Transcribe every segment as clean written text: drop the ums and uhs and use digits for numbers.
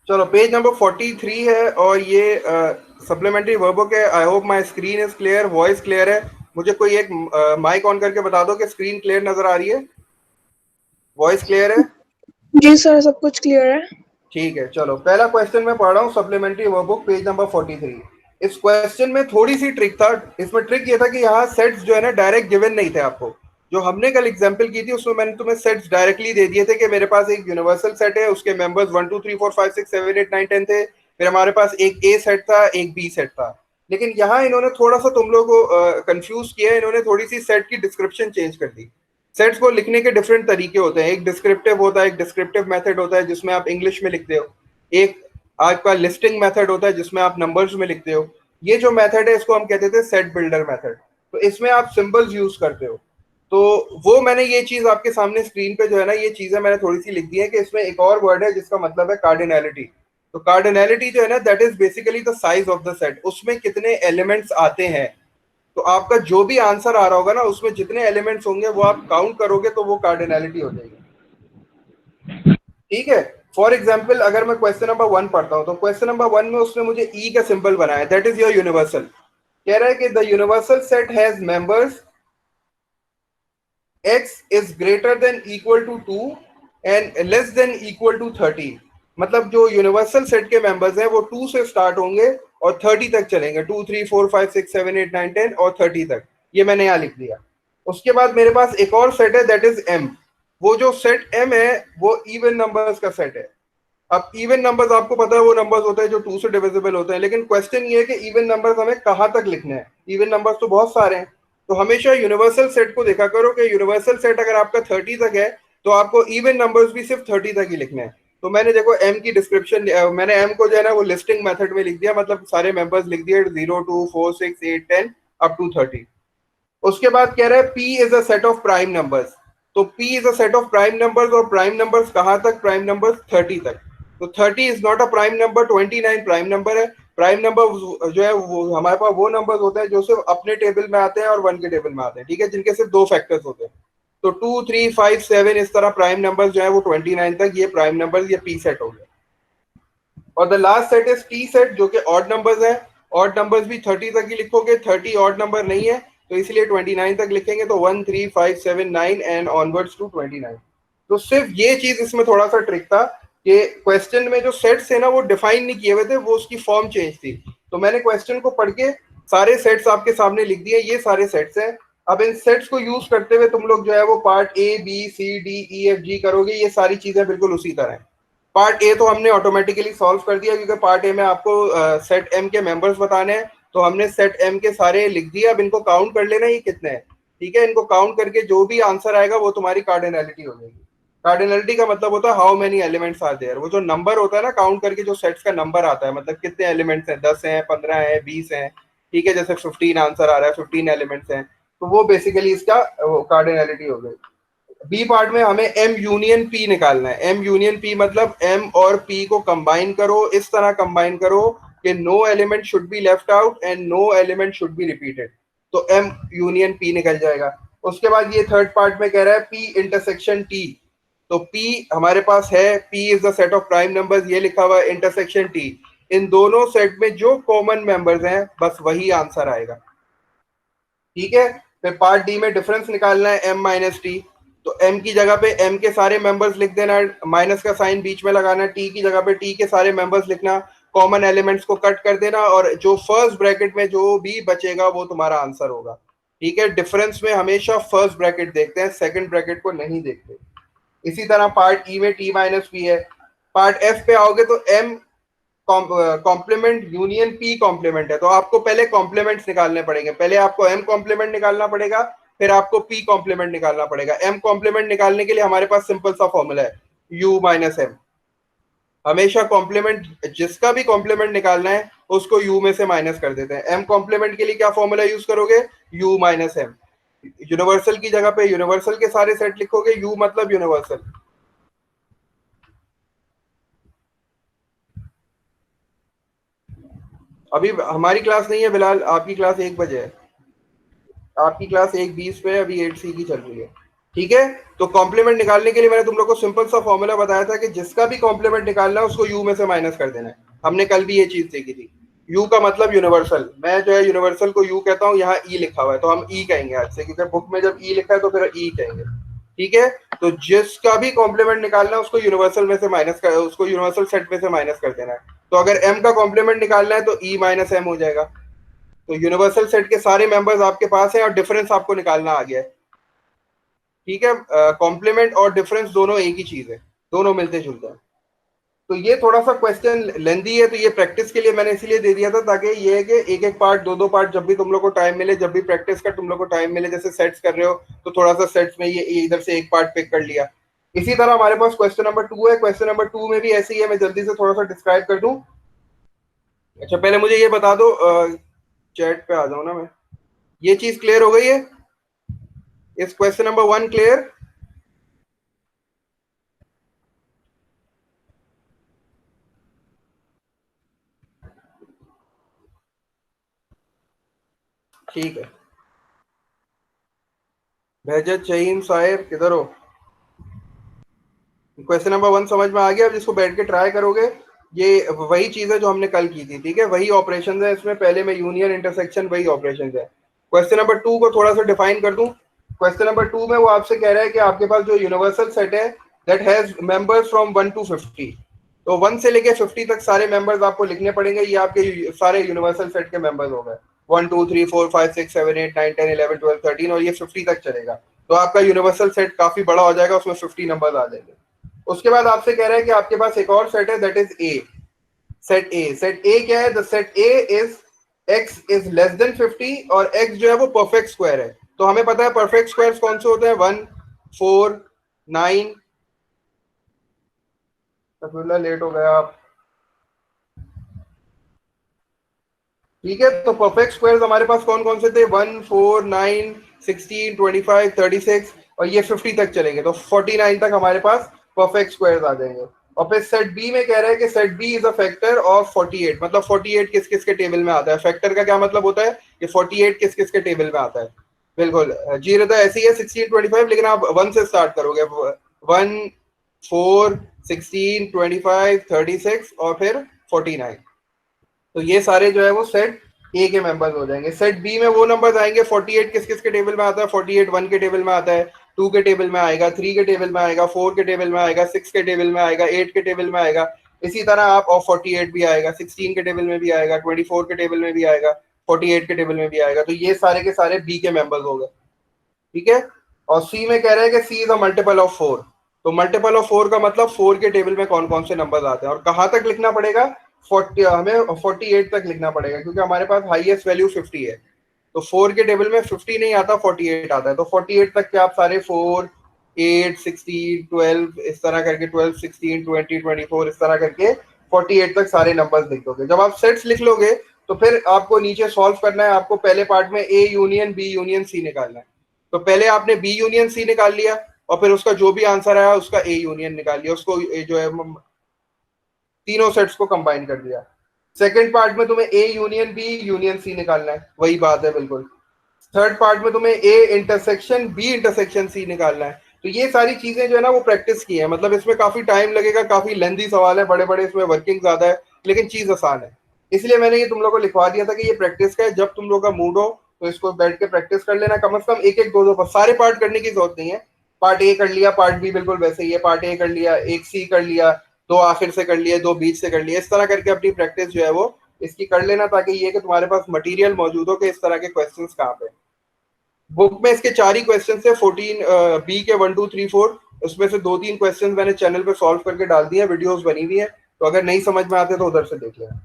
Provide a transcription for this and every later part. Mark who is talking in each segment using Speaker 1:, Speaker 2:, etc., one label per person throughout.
Speaker 1: चलो page number 43 है और ये सप्लीमेंट्री वर्बो के। I hope my screen is clear, voice clear है। मुझे कोई एक माइक ऑन करके बता दो कि स्क्रीन क्लियर नजर आ रही है, वॉइस क्लियर है।
Speaker 2: जी सर, सब कुछ क्लियर है।
Speaker 1: ठीक है, चलो पहला क्वेश्चन मैं पढ़ रहा हूँ, सप्लीमेंट्री वर्कबुक पेज नंबर 43। इस क्वेश्चन में थोड़ी सी ट्रिक था। इसमें ट्रिक ये था कि यहाँ सेट्स जो है ना डायरेक्ट गिवन नहीं थे आपको। जो हमने कल एग्जांपल की थी उसमें मैंने तुम्हें सेट्स डायरेक्टली दे दिए थे कि मेरे पास एक यूनिवर्सल सेट है, उसके मेंबर्स 1 2 3 4 5 6 7 8 9 10 थे। फिर हमारे पास एक ए सेट था, एक बी सेट था। लेकिन यहाँ इन्होंने थोड़ा सा तुम लोगों को कंफ्यूज किया, इन्होंने थोड़ी सी सेट की डिस्क्रिप्शन चेंज कर दी। सेट्स को लिखने के डिफरेंट तरीके होते हैं। एक डिस्क्रिप्टिव होता है, एक डिस्क्रिप्टिव मेथड होता है जिसमें आप इंग्लिश में लिखते हो। एक आपका लिस्टिंग मेथड होता है जिसमें आप नंबर्स में लिखते हो। ये जो मेथड है इसको हम कहते थे सेट बिल्डर मेथड। तो इसमें आप सिंबल्स यूज करते हो। तो वो मैंने ये चीज आपके सामने स्क्रीन पे जो है ना, ये चीजें मैंने थोड़ी सी लिख दी है कि इसमें एक और वर्ड है जिसका मतलब है कार्डिनैलिटी। तो कार्डिनैलिटी जो है ना, that is basically the size of the set, उसमें कितने एलिमेंट्स आते हैं। तो आपका जो भी आंसर आ रहा होगा ना, उसमें जितने एलिमेंट्स होंगे वो आप काउंट करोगे तो वो कार्डिनैलिटी हो जाएगी। ठीक है। फॉर एग्जाम्पल अगर मैं क्वेश्चन नंबर 1 पढ़ता हूं तो क्वेश्चन नंबर 1 में उसने मुझे ई का सिंबल बनाया, दैट इज योर यूनिवर्सल। कह रहा है कि the universal set has members x is greater than equal to 2 and less than equal to 30। मतलब जो यूनिवर्सल सेट के मेंबर्स हैं वो 2 से स्टार्ट होंगे और 30 तक चलेंगे, 2 3 4 5 6 7 8 9 10 और 30 तक। ये मैंने यहाँ लिख दिया। उसके बाद मेरे पास एक और सेट है, दैट इज m। वो जो सेट m है वो इवन नंबर्स का सेट है। अब इवन नंबर्स आपको पता है वो नंबर्स होते हैं जो 2 से डिविजिबल होते हैं, लेकिन क्वेश्चन ये है कि इवन नंबर्स हमें कहाँ तक लिखने हैं। इवन नंबर्स तो बहुत सारे हैं। तो हमेशा यूनिवर्सल सेट को देखा करो कि यूनिवर्सल सेट अगर आपका 30 तक है तो आपको इवन नंबर्स भी सिर्फ 30 तक ही लिखने हैं। तो मैंने देखो एम की डिस्क्रिप्शन, मैंने एम को जो है ना वो लिस्टिंग मेथड में लिख दिया, मतलब सारे मेंबर्स लिख दिए 0 2 4 6 8 10 अप टू 30। उसके बाद कह रहा है P is a set of prime numbers. तो P is a set of prime numbers, और प्राइम नंबर्स कहाँ तक? प्राइम नंबर्स 30 तक। तो 30 is not a prime number, 29 prime number है। प्राइम नंबर जो है वो हमारे पास वो नंबर्स होते हैं जो सिर्फ अपने टेबल में आते हैं और 1 के टेबल में आते हैं, ठीक है, जिनके सिर्फ 2 फैक्टर्स होते हैं। तो 2 3 5 7 इस तरह प्राइम नंबर्स जो है वो 29 तक, ये प्राइम नंबर्स, ये P सेट हो गया। और the last set is T set जो कि ऑड नंबर्स है। ऑड नंबर्स भी 30 तक ही लिखोगे, 30 ऑड नंबर नहीं है तो इसलिए 29 तक लिखेंगे। तो 1 3 5 7 9 एंड ऑनवर्ड्स टू 29। तो सिर्फ ये चीज इसमें थोड़ा सा ट्रिक था कि क्वेश्चन में जो सेट्स थे ना वो डिफाइन नहीं किए हुए थे, वो उसकी फॉर्म चेंज थी। तो मैंने क्वेश्चन को पढ़ के सारे सेट्स आपके सामने लिख दिए, ये सारे सेट्स हैं। अब इन सेट्स को यूज करते हुए तुम लोग जो है वो part A B C D E F G करोगे, ये सारी चीजें बिल्कुल उसी तरह है। पार्ट ए तो हमने ऑटोमेटिकली सॉल्व कर दिया क्योंकि पार्ट ए में आपको सेट एम के मेंबर्स बताने हैं। तो हमने सेट एम के सारे लिख दिए, अब इनको काउंट कर लेना ये कितने हैं। ठीक है, इनको काउंट करके जो भी आंसर आएगा वो तुम्हारी कार्डिनैलिटी हो जाएगी। कार्डिनैलिटी का मतलब होता है how many elements are there. वो जो नंबर होता है ना, काउंट करके जो सेट्स का नंबर आता है, मतलब कितने एलिमेंट्स हैं, 10 हैं 15 हैं 20 हैं। ठीक है, जैसे 15 आंसर आ रहा है, 15 एलिमेंट्स हैं, तो वो बेसिकली इसका कार्डिनैलिटी हो गई। बी पार्ट में हमें एम यूनियन पी निकालना है। एम यूनियन पी मतलब एम और पी को कंबाइन करो, इस तरह कंबाइन करो कि no element should be left out and no element should be repeated. तो एम यूनियन पी निकल जाएगा। उसके बाद ये थर्ड पार्ट में कह रहा है पी इंटरसेक्शन टी। तो पी हमारे पास है, P is the set of prime numbers, ये लिखा हुआ है, इंटरसेक्शन टी। इन दोनों सेट में जो कॉमन मेंबर्स हैं बस वही आंसर आएगा। ठीक है। फिर पार्ट डी में डिफरेंस निकालना है एम माइनस टी। तो एम की जगह पे एम के सारे मेंबर्स लिख देना, माइनस का साइन बीच में लगाना, टी की जगह पे टी के सारे मेंबर्स लिखना, कॉमन एलिमेंट्स को कट कर देना और जो फर्स्ट ब्रैकेट में जो भी बचेगा वो तुम्हारा आंसर होगा। ठीक है, डिफरेंस में हमेशा फर्स्ट ब्रैकेट देखते हैं, सेकंड ब्रैकेट को नहीं देखते। इसी तरह पार्ट ई में टी माइनस पी है। पार्ट एफ पे आओगे तो M complement union P complement है, तो आपको पहले कॉम्प्लीमेंट्स निकालने पड़ेंगे। पहले आपको एम कॉम्प्लीमेंट निकालना पड़ेगा, फिर आपको पी कॉम्प्लीमेंट निकालना पड़ेगा। एम कॉम्प्लीमेंट निकालने के लिए हमारे पास सिंपल सा फॉर्मूला है, यू माइनस एम। हमेशा कॉम्प्लीमेंट, जिसका भी कॉम्प्लीमेंट निकालना है उसको यू में से माइनस कर देते हैं। एम कॉम्प्लीमेंट के लिए क्या फॉर्मूला यूज करोगे? U minus M. यूनिवर्सल की जगह पे यूनिवर्सल के सारे सेट लिखोगे, यू मतलब यूनिवर्सल। अभी हमारी क्लास नहीं है बिलाल, आपकी क्लास 1 बजे है। आपकी क्लास 1:20 पे, अभी 8C की चल रही है। ठीक है। तो कॉम्प्लीमेंट निकालने के लिए मैंने तुम लोग को सिंपल सा फॉर्मूला बताया था कि जिसका भी कॉम्प्लीमेंट निकालना है उसको यू में से माइनस कर देना है। हमने कल भी ये चीज देखी थी। यू का मतलब यूनिवर्सल, मैं जो है यूनिवर्सल को यू कहता हूँ, यहाँ ई लिखा हुआ है तो हम ई कहेंगे आज से, क्योंकि बुक में जब ई लिखा है तो फिर ई कहेंगे। ठीक है। तो जिसका भी कॉम्प्लीमेंट निकालना है उसको यूनिवर्सल में से माइनस कर, उसको यूनिवर्सल सेट में से माइनस कर देना है। तो अगर एम का कॉम्प्लीमेंट निकालना है तो ई माइनस एम हो जाएगा। तो यूनिवर्सल सेट के सारे मेंबर्स आपके पास हैं और डिफरेंस आपको निकालना आ गया है। ठीक है। कॉम्प्लीमेंट और डिफरेंस दोनों एक ही चीज है, दोनों मिलते जुलते हैं। तो ये थोड़ा सा क्वेश्चन लेंदी है, तो ये प्रैक्टिस के लिए मैंने इसीलिए दे दिया था, ताकि ये है कि एक एक पार्ट, दो दो पार्ट, जब भी तुम लोग को टाइम मिले, जब भी प्रैक्टिस का तुम लोग को टाइम मिले, जैसे सेट्स कर रहे हो तो थोड़ा सा सेट्स में ये इधर से एक पार्ट पिक कर लिया। इसी तरह हमारे पास क्वेश्चन नंबर 2 है। क्वेश्चन नंबर 2 में भी ऐसे ही है, मैं जल्दी से थोड़ा सा डिस्क्राइब कर दूं। अच्छा, पहले मुझे ये बता दो, चैट पे आ जाऊं ना मैं, ये चीज क्लियर हो गई है? इस क्वेश्चन नंबर 1 क्लियर? ठीक है। बहजत शहीन साहिर किधर हो? क्वेश्चन नंबर 1 समझ में आ गया? अब जिसको बैठ के ट्राई करोगे, ये वही चीज है जो हमने कल की थी। ठीक है, वही ऑपरेशन है इसमें, पहले में यूनियन इंटरसेक्शन, वही ऑपरेशन है। क्वेश्चन नंबर 2 को थोड़ा सा डिफाइन कर दूं। क्वेश्चन नंबर 2 में वो आपसे कह रहा है कि आपके पास जो यूनिवर्सल सेट है that has members from 1 to 50। तो 1 से लेके 50 तक सारे मेंबर्स आपको लिखने पड़ेंगे। ये आपके सारे यूनिवर्सल सेट के मेंबर्स हो गए, 1 2 3 4 5 6 7 8 9 10 11 12 13, और ये 50 तक चलेगा। तो आपका यूनिवर्सल सेट काफी बड़ा हो जाएगा, उसमें 50 नंबर आ जाएंगे। उसके बाद आपसे कह रहा है कि आपके पास एक और सेट है, that is a. Set A, set ए क्या है? The set A is x is less than 50, और x जो है वो परफेक्ट स्क्वायर है। तो हमें पता है परफेक्ट स्क्वायर कौन से होते हैं, 1 4 9। लेट हो गया आप। ठीक है, तो परफेक्ट स्क्वायर्स हमारे पास कौन कौन से थे? 1 4 9 16 25 36, और ये 50 तक चलेंगे, तो 49 तक हमारे पास परफेक्ट स्क्वायर्स आ जाएंगे। और फिर सेट बी में कह रहा है कि set B is a factor of 48। मतलब 48 किस किस के टेबल में आता है? फैक्टर का क्या मतलब होता है कि 48 किस किस के टेबल में आता है। बिल्कुल जी रहा, ऐसी है 16 25, लेकिन आप 1 से स्टार्ट करोगे, 1 4 16 25 36 और फिर 49। तो ये सारे जो है वो सेट ए के मेंबर्स हो जाएंगे। सेट बी में वो नंबर्स आएंगे, 48 किस किस के टेबल में आता है? 48 1 के टेबल में आता है, 2 के टेबल में आएगा, 3 के टेबल में आएगा, 4 के टेबल में आएगा, 6 के टेबल में आएगा, 8 के टेबल में आएगा। इसी तरह आप, और 48 भी आएगा, 16 के टेबल में भी आएगा, 24 के टेबल में भी आएगा, 48 के टेबल में भी आएगा। तो ये सारे के सारे बी के मेंबर्स हो गए। ठीक है। और सी में कह रहा है कि सी इज अ मल्टीपल ऑफ 4। तो मल्टीपल ऑफ 4 का मतलब 4 के टेबल में कौन कौन से नंबर आते हैं, और कहाँ तक लिखना पड़ेगा? 40, हमें 48 तक लिखना पड़ेगा, क्योंकि हमारे पास हाईएस्ट वैल्यू 50 है। तो 4 के टेबल में 50 नहीं आता, 48 आता है। तो 48 तक के आप सारे 4 8 16 12 इस तरह करके, 12 16 20 24 इस तरह करके 48 तक सारे नंबर्स लिख दोगे। जब आप सेट्स लिख लोगे तो फिर आपको नीचे सॉल्व करना है। आपको पहले पार्ट में A union B union C निकालना है। तो पहले आपने बी यूनियन सी निकाल लिया, और फिर उसका जो भी आंसर आया उसका ए यूनियन निकाल लिया, उसको जो है तीनों सेट्स को कंबाइन कर दिया। सेकंड पार्ट में तुम्हें A union B union C निकालना है, वही बात है बिल्कुल। थर्ड पार्ट में तुम्हें A intersection B intersection C निकालना है। तो ये सारी चीजें जो है ना वो प्रैक्टिस की है, मतलब इसमें काफी टाइम लगेगा, काफी लेंथी सवाल है, बड़े बड़े इसमें वर्किंग ज्यादा है, लेकिन चीज आसान है। इसलिए मैंने ये तुम लोग को लिखवा दिया था कि ये प्रैक्टिस का है, जब तुम लोग का मूड हो तो इसको बैठ के प्रैक्टिस कर लेना। कम से कम एक एक दो दो सारे पार्ट करने की जरूरत नहीं है। पार्ट ए कर लिया, पार्ट बी बिल्कुल वैसे ही है, पार्ट ए कर लिया, एक सी कर लिया, दो आखिर से कर लिए, दो बीच से कर लिए, इस तरह करके अपनी प्रैक्टिस जो है वो इसकी कर लेना, ताकि ये कि तुम्हारे पास मटेरियल मौजूद हो कि इस तरह के क्वेश्चंस कहाँ पे। बुक में इसके 4 ही क्वेश्चन थे, 14 बी के 1 2 3 4। उसमें से 2 3 क्वेश्चन मैंने चैनल पे सॉल्व करके डाल दिए, वीडियोस बनी हुई है, तो अगर नहीं समझ में आते तो उधर से देख लेना।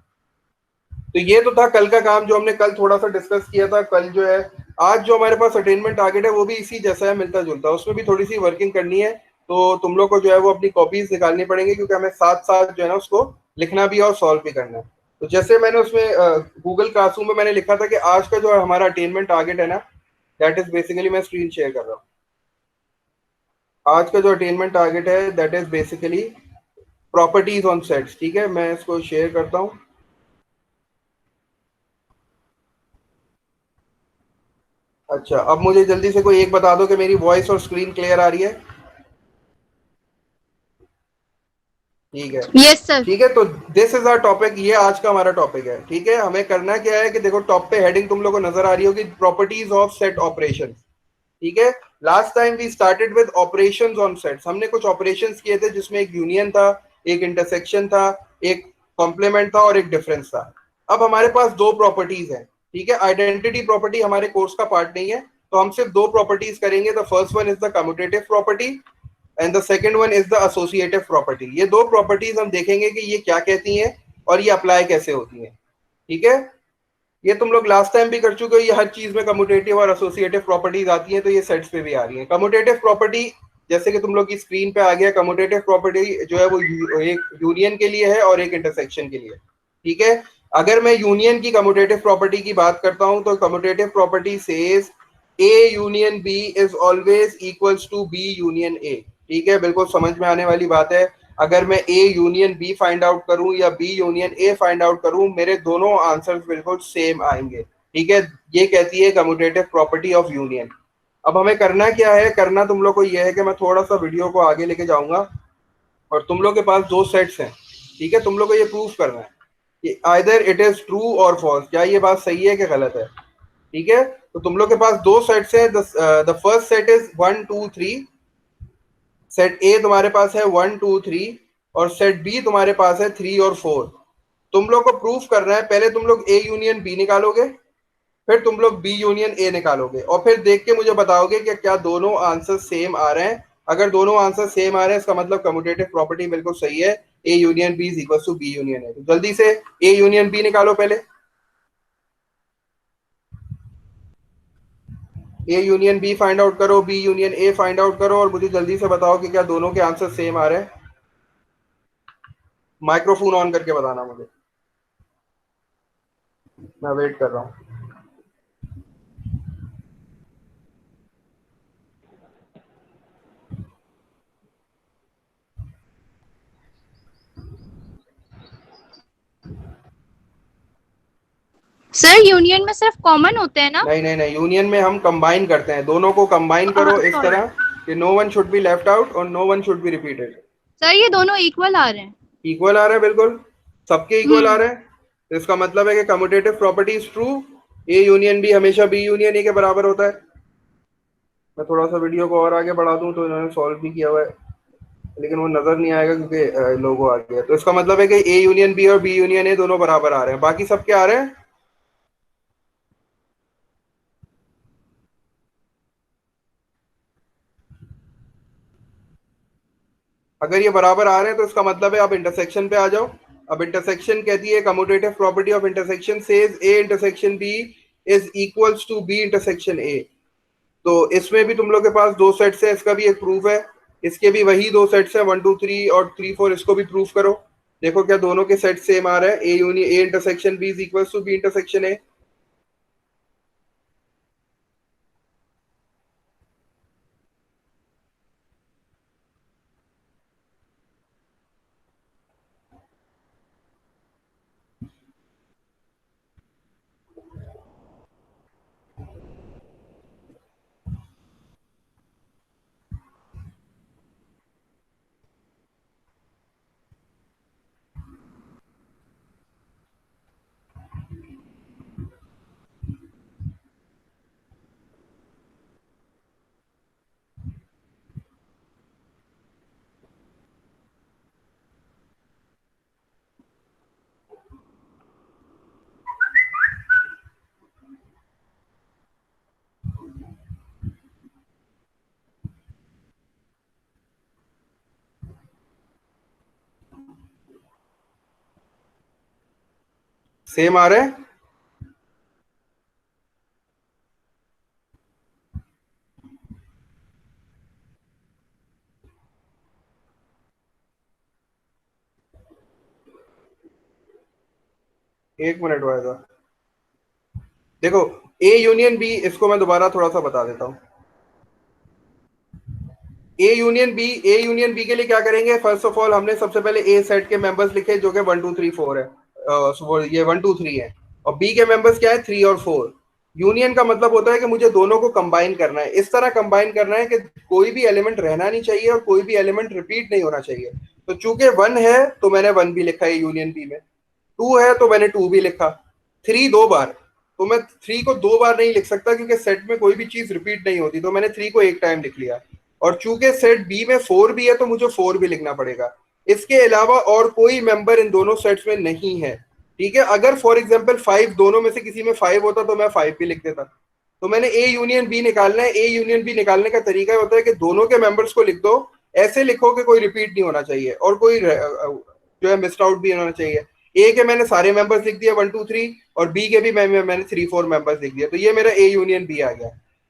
Speaker 1: तो ये तो था कल का काम, जो हमने कल थोड़ा सा डिस्कस किया था। कल जो है, आज जो हमारे पास अटेनमेंट टारगेट है वो भी इसी जैसा है, मिलता जुलता है, उसमें भी थोड़ी सी वर्किंग करनी है। तो तुम लोग को जो है वो अपनी कॉपीज निकालनी पड़ेंगी, क्योंकि हमें साथ साथ जो है ना उसको लिखना भी है और सॉल्व भी करना है। तो जैसे मैंने उसमें गूगल क्लासरूम में मैंने लिखा था कि आज का जो हमारा अटेनमेंट टारगेट है ना, दैट इज बेसिकली, मैं स्क्रीन शेयर कर रहा हूँ। आज का जो अटेनमेंट टारगेट है that is basically properties on sets. ठीक है, मैं इसको शेयर करता हूँ। अच्छा, अब मुझे जल्दी से कोई एक बता दो कि मेरी वॉइस और स्क्रीन क्लियर आ रही है। ठीक है।
Speaker 3: Yes sir.
Speaker 1: ठीक है, तो दिस इज आवर टॉपिक, ये आज का हमारा टॉपिक है। ठीक है, हमें करना क्या है कि देखो टॉप पे हेडिंग तुम लोगों को नजर आ रही होगी, प्रॉपर्टीज ऑफ सेट ऑपरेशन। ठीक है, last time we started with operations on sets. हमने कुछ ऑपरेशंस किए थे जिसमें एक यूनियन था, एक इंटरसेक्शन था, एक कॉम्प्लीमेंट था और एक डिफरेंस था। अब हमारे पास दो प्रॉपर्टीज हैं। ठीक है, आइडेंटिटी प्रॉपर्टी हमारे कोर्स का पार्ट नहीं है, तो हम सिर्फ दो प्रॉपर्टीज करेंगे। The first one is the commutative property and the second one is the associative property. ये दो प्रॉपर्टीज हम देखेंगे कि ये क्या कहती हैं और ये अप्लाई कैसे होती हैं। ठीक है, ये तुम लोग लास्ट टाइम भी कर चुके हो, ये हर चीज में कम्यूटेटिव और एसोसिएटिव प्रॉपर्टीज आती हैं, तो ये सेट्स पे भी आ रही हैं। कम्यूटेटिव प्रॉपर्टी जैसे कि तुम लोग की स्क्रीन पे आ गया, कम्यूटेटिव प्रॉपर्टी जो है वो एक यूनियन के लिए है और एक इंटरसेक्शन के लिए। ठीक है, अगर मैं यूनियन की कम्यूटेटिव प्रॉपर्टी की बात करता हूं तो commutative property says A union B is always equals to B union A. ठीक है, बिल्कुल समझ में आने वाली बात है। अगर मैं A union B find out करूं या B union A find out करूं, मेरे दोनों आंसर्स बिल्कुल सेम आएंगे। ठीक है, ये कहती है कम्यूटेटिव प्रॉपर्टी ऑफ यूनियन। अब हमें करना क्या है, करना तुम लोग को ये है कि मैं थोड़ा सा वीडियो को आगे लेके जाऊंगा और तुम लोग के पास दो सेट्स हैं। ठीक है, तुम लोग को ये प्रूफ करना है कि आइदर इट इज ट्रू और फॉल्स, क्या ये बात सही है कि गलत है। ठीक है, तो तुम लोग के पास दो सेट्स हैं। The first set is 1 2 3। Set ए तुम्हारे पास है 1 2 3 और सेट बी तुम्हारे पास है 3 और 4। तुम लोग को प्रूफ करना है, पहले तुम लोग ए यूनियन बी निकालोगे, फिर तुम लोग बी यूनियन ए निकालोगे और फिर देख के मुझे बताओगे कि क्या दोनों आंसर सेम आ रहे हैं। अगर दोनों आंसर सेम आ रहे हैं इसका मतलब कम्यूटेटिव प्रॉपर्टी बिल्कुल सही है, A union B is equal to B union A. तो जल्दी से ए यूनियन बी निकालो, पहले A union B find out करो, B union A find out करो और मुझे जल्दी से बताओ कि क्या दोनों के आंसर सेम आ रहे हैं। माइक्रोफोन ऑन करके बताना मुझे, मैं वेट कर रहा हूँ।
Speaker 3: सर यूनियन में सिर्फ कॉमन होते हैं ना?
Speaker 1: नहीं नहीं नहीं, यूनियन में हम कंबाइन करते हैं, दोनों को कंबाइन करो इस
Speaker 3: सॉरी
Speaker 1: तरह कि no one should be left out और no one should be repeated.
Speaker 3: Sir, ये दोनों इक्वल आ रहे हैं।
Speaker 1: इक्वल आ रहा है, बिल्कुल सबके इक्वल आ रहे हैं। तो इसका मतलब है कि commutative property is true, A union B हमेशा बी यूनियन ए के बराबर होता है। मैं थोड़ा सा वीडियो को और आगे बढ़ा दूं तो इन्होंने सॉल्व भी किया हुआ है लेकिन वो नजर नहीं आएगा क्योंकि लोगो आ गया। तो इसका मतलब है कि ए यूनियन बी और बी यूनियन ए दोनों बराबर आ रहे हैं, बाकी सब क्या आ रहे हैं। अगर ये बराबर आ रहे हैं तो इसका मतलब है आप इंटरसेक्शन पे आ जाओ। अब इंटरसेक्शन कहती है commutative property of intersection says A intersection B is equals to B intersection A. तो इसमें भी तुम लोग के पास दो सेट्स है, इसका भी एक प्रूफ है। इसके भी वही दो सेट्स है 1 2 3 और 3 4, इसको भी प्रूफ करो। देखो क्या दोनों के सेट सेम आ रहे हैं, A union A intersection B is equals to B intersection A. Same आ रहे हैं। एक मिनट भाई, देखो ए यूनियन बी, इसको मैं दोबारा थोड़ा सा बता देता हूँ। ए यूनियन बी के लिए क्या करेंगे, फर्स्ट ऑफ ऑल हमने सबसे पहले ए सेट के मेंबर्स लिखे जो कि 1 2 3 4 है, ये 1 2 3 है। और बी के मेंबर्स क्या है, 3 और 4। यूनियन का मतलब होता है कि मुझे दोनों को कंबाइन करना है, इस तरह कंबाइन करना है कि कोई भी एलिमेंट रहना नहीं चाहिए और कोई भी एलिमेंट रिपीट नहीं होना चाहिए। तो चूंकि 1 है तो मैंने 1 भी लिखा है यूनियन बी में, 2 है तो मैंने 2 भी लिखा, 3 दो बार, तो मैं 3 को दो बार नहीं लिख सकता क्योंकि सेट में कोई भी चीज रिपीट नहीं होती, तो मैंने 3 को एक टाइम लिख लिया। और चूंकि सेट बी में 4 भी है तो मुझे 4 भी लिखना पड़ेगा। इसके अलावा और कोई मेंबर इन दोनों सेट्स में नहीं है, ठीक है। अगर फॉर एग्जाम्पल 5 दोनों में से किसी में 5 होता तो मैं 5 भी लिख देता। तो मैंने ए यूनियन बी निकालना है। ए यूनियन बी निकालने का तरीका होता है कि दोनों के मेंबर्स को लिख दो, ऐसे लिखो कि कोई रिपीट नहीं होना चाहिए और कोई जो है मिस्ड आउट भी होना चाहिए। ए के मैंने सारे मेंबर्स लिख दिए 1 2 3, और बी के भी मैंने 3 4 मेंबर्स लिख दिए, तो ये मेरा ए यूनियन बी आ गया।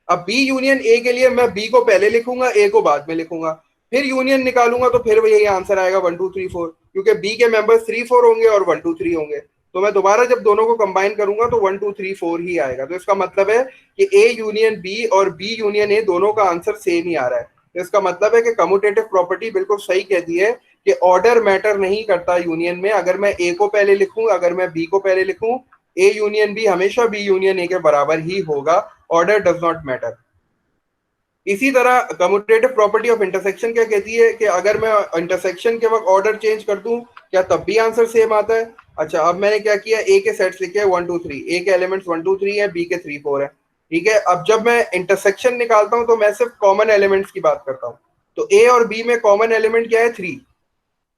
Speaker 1: अब बी यूनियन ए के लिए मैं बी को पहले लिखूंगा, ए को बाद में लिखूंगा, फिर यूनियन निकालूंगा तो फिर यही आंसर आएगा 1 2 3 4, क्योंकि बी के मेंबर्स 3 4 होंगे और 1 2 3 होंगे। तो मैं दोबारा जब दोनों को कंबाइन करूंगा तो 1 2 3 4 ही आएगा। तो इसका मतलब है कि ए यूनियन बी और बी यूनियन ए दोनों का आंसर सेम ही आ रहा है। तो इसका मतलब है कि कम्यूटेटिव प्रॉपर्टी बिल्कुल सही कहती है कि ऑर्डर मैटर नहीं करता यूनियन में। अगर मैं ए को पहले लिखूं, अगर मैं बी को पहले लिखूं, ए यूनियन बी हमेशा बी यूनियन ए के बराबर ही होगा। Order does not matter. इसी तरह कम्यूटेटिव प्रॉपर्टी ऑफ इंटरसेक्शन क्या कहती है कि अगर मैं इंटरसेक्शन के वक्त ऑर्डर चेंज कर दूं, क्या तब भी आंसर सेम आता है? अच्छा, अब मैंने क्या किया, ए के सेट्स लिखे 1 2 3, ए के एलिमेंट्स 1 2 3 है, बी के 3 4 है, ठीक है। अब जब मैं इंटरसेक्शन निकालता हूं तो मैं सिर्फ कॉमन एलिमेंट्स की बात करता हूं। तो ए और बी में कॉमन एलिमेंट क्या है? 3।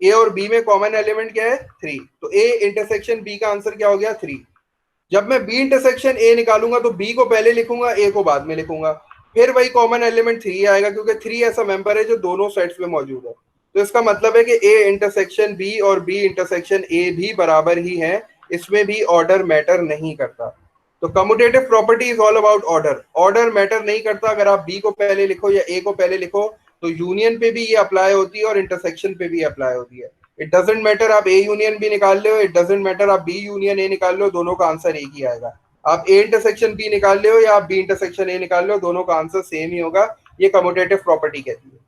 Speaker 1: ए और बी में कॉमन एलिमेंट क्या है? 3। तो ए इंटरसेक्शन बी का आंसर क्या हो गया? 3। जब मैं बी इंटरसेक्शन ए निकालूंगा तो बी को पहले लिखूंगा, ए को बाद में लिखूंगा, फिर वही कॉमन एलिमेंट 3 आएगा क्योंकि 3 ऐसा मेंबर है जो दोनों सेट्स में मौजूद है। तो इसका मतलब है कि ए इंटरसेक्शन बी और बी इंटरसेक्शन ए भी बराबर ही हैं, इसमें भी ऑर्डर मैटर नहीं करता। तो commutative property is all about order. Order matter नहीं करता, अगर आप बी को पहले लिखो या ए को पहले लिखो तो यूनियन पे भी ये अप्लाई होती है और इंटरसेक्शन पे भी अप्लाई होती है। इट डजेंट मैटर आप ए यूनियन बी निकाल लो, इट डजेंट मैटर आप बी यूनियन ए निकाल लो, दोनों का आंसर एक ही आएगा। आप ए इंटरसेक्शन बी निकाल लो या आप बी इंटरसेक्शन ए निकाल लो, दोनों का आंसर सेम ही होगा। ये कम्यूटेटिव प्रॉपर्टी कहती है।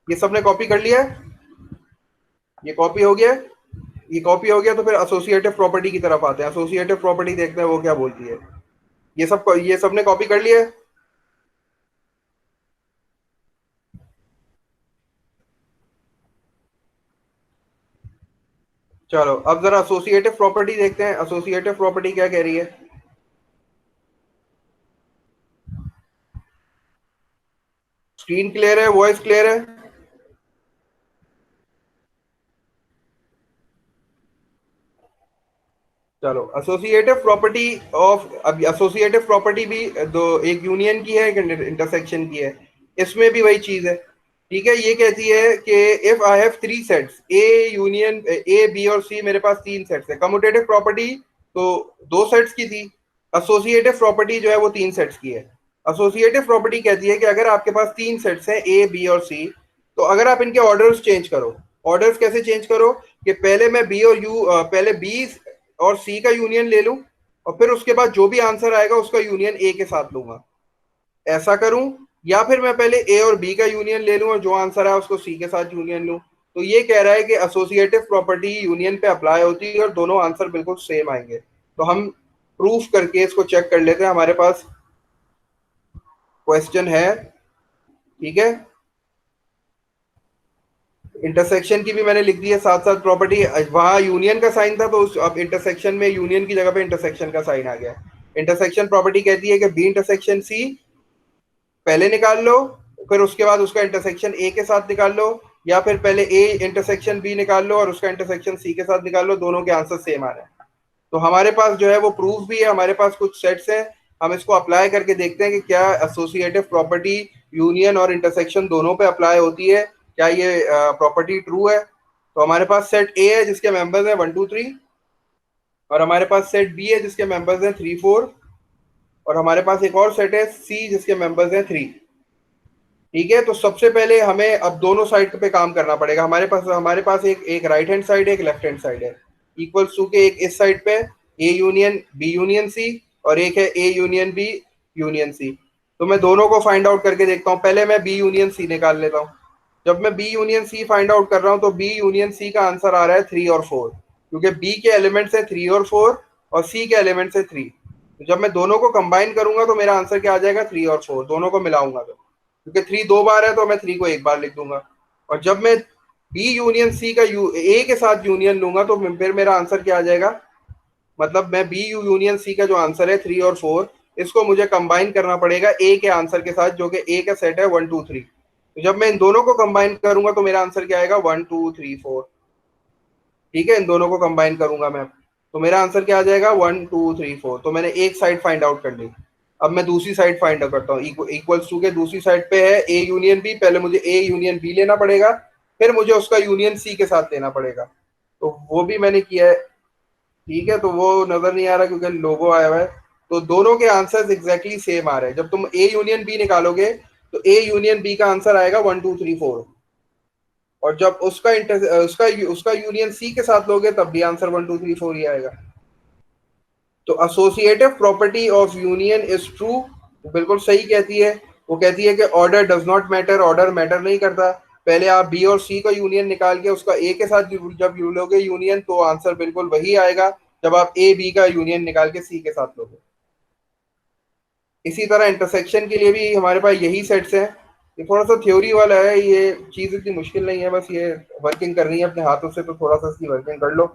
Speaker 1: ये सबने कॉपी कर लिया है? ये कॉपी हो गया? ये कॉपी हो गया तो फिर एसोसिएटिव प्रॉपर्टी की तरफ आते हैं। एसोसिएटिव प्रॉपर्टी देखते हैं वो क्या बोलती है। ये सबने कॉपी कर लिया है? चलो अब जरा एसोसिएटिव प्रॉपर्टी देखते हैं। एसोसिएटिव प्रॉपर्टी क्या कह रही है? स्क्रीन क्लियर है? वॉइस क्लियर है? चलो एसोसिएटिव प्रॉपर्टी ऑफ, अब एसोसिएटिव प्रॉपर्टी भी दो, एक यूनियन की है, एक इंटरसेक्शन की है। इसमें भी वही चीज है, ठीक है। ये कहती है कि if I have 3 sets, A union A B और सी, मेरे पास 3 सेट्स है। कम्यूटेटिव प्रॉपर्टी तो 2 सेट्स की थी, एसोसिएटिव प्रॉपर्टी जो है वो 3 सेट्स की है। एसोसिएटिव प्रॉपर्टी कहती है कि अगर आपके पास 3 सेट्स हैं ए बी और सी, तो अगर आप इनके ऑर्डर्स चेंज करो। ऑर्डर्स कैसे चेंज करो कि पहले मैं बी और यू पहले बी और सी का यूनियन ले लूं और फिर उसके बाद जो भी आंसर आएगा उसका यूनियन ए के साथ लूंगा, ऐसा करूं। या फिर मैं पहले ए और बी का यूनियन ले लूं और जो आंसर आया उसको सी के साथ यूनियन लूं। तो ये कह रहा है कि एसोसिएटिव प्रॉपर्टी यूनियन पे अप्लाई होती है और दोनों आंसर बिल्कुल सेम आएंगे। तो हम प्रूफ करके इसको चेक कर लेते हैं। हमारे पास क्वेश्चन है, ठीक है। इंटरसेक्शन की भी मैंने लिख दी है साथ साथ प्रॉपर्टी। वहां यूनियन का साइन था तो अब इंटरसेक्शन में यूनियन की जगह पे इंटरसेक्शन का साइन आ गया। इंटरसेक्शन प्रॉपर्टी कहती है कि बी इंटरसेक्शन सी पहले निकाल लो, फिर उसके बाद उसका इंटरसेक्शन ए के साथ निकाल लो, या फिर पहले ए इंटरसेक्शन बी निकाल लो और उसका इंटरसेक्शन सी के साथ निकाल लो, दोनों के आंसर सेम आ रहे हैं। तो हमारे पास जो है वो प्रूफ भी है, हमारे पास कुछ सेट्स हैं। हम इसको अप्लाई करके देखते हैं कि क्या एसोसिएटिव प्रॉपर्टी यूनियन और इंटरसेक्शन दोनों पे अप्लाई होती है, क्या ये प्रॉपर्टी ट्रू है। तो हमारे पास सेट ए है जिसके मेंबर्स हैं 1 2 3, और हमारे पास सेट बी है जिसके मेंबर्स हैं 3 4, और हमारे पास एक और सेट है सी जिसके मेंबर्स हैं 3, ठीक है। तो सबसे पहले हमें अब दोनों साइड पे काम करना पड़ेगा। हमारे पास एक राइट हैंड साइड है, एक लेफ्ट हैंड साइड है। इक्वल्स टू के एक इस साइड पे A union B union C और एक है A union B union C. तो मैं दोनों को फाइंड आउट करके देखता हूँ। पहले मैं बी यूनियन सी निकाल लेता हूँ। जब मैं B union C find out कर रहा हूं तो बी यूनियन सी का आंसर आ रहा है 3 और 4, क्योंकि बी के एलिमेंट्स है 3 और 4 और सी के एलिमेंट्स है 3। तो जब मैं दोनों को कंबाइन करूंगा तो मेरा आंसर क्या आ जाएगा, 3 और 4, दोनों को मिलाऊंगा तो, क्योंकि 3 दो बार है तो मैं 3 को एक बार लिख दूंगा। और जब मैं बी यूनियन सी का ए के साथ यूनियन लूंगा तो फिर मेरा आंसर क्या आ जाएगा, मतलब मैं बी यूनियन सी का जो आंसर है 3 और 4, इसको मुझे कंबाइन करना पड़ेगा ए के आंसर के साथ, जो कि ए का सेट है 1 2 3। तो जब मैं इन दोनों को कंबाइन करूंगा तो मेरा आंसर क्या आएगा, 1 2 3 4। ठीक है, इन दोनों को कंबाइन करूंगा मैं, तो मेरा आंसर क्या आ जाएगा, 1 2 3 4। तो मैंने एक साइड फाइंड आउट कर ली। अब मैं दूसरी साइड फाइंड आउट करता हूँ। इक्वल्स टू के दूसरी साइड पे है ए यूनियन बी, पहले मुझे ए यूनियन बी लेना पड़ेगा, फिर मुझे उसका यूनियन सी के साथ लेना पड़ेगा। तो वो भी मैंने किया है। ठीक है, तो वो नजर नहीं आ रहा क्योंकि लोगो आया हुआ है। तो दोनों के आंसर्स एग्जैक्टली सेम आ रहे हैं। जब तुम ए यूनियन बी निकालोगे तो ए यूनियन बी का आंसर आएगा 1 2 3 4, और जब उसका यूनियन सी के साथ लोगे तब भी आंसर 1 2 3 4 ही आएगा। तो associative property of union is true, बिल्कुल सही कहती है। वो कहती है कि order does not matter, order matter नहीं करता। पहले आप बी और सी का यूनियन निकाल के उसका ए के साथ जब यू लोगे यूनियन तो आंसर बिल्कुल वही आएगा जब आप ए बी का यूनियन निकाल के सी के साथ लोगे। इसी तरह इंटरसेक्शन के लिए भी हमारे पास यही सेट्स हैं। ये थोड़ा सा थ्योरी वाला है, ये चीज इतनी मुश्किल नहीं है, बस ये वर्किंग करनी है अपने हाथों से, तो थोड़ा सा इसकी वर्किंग कर लो।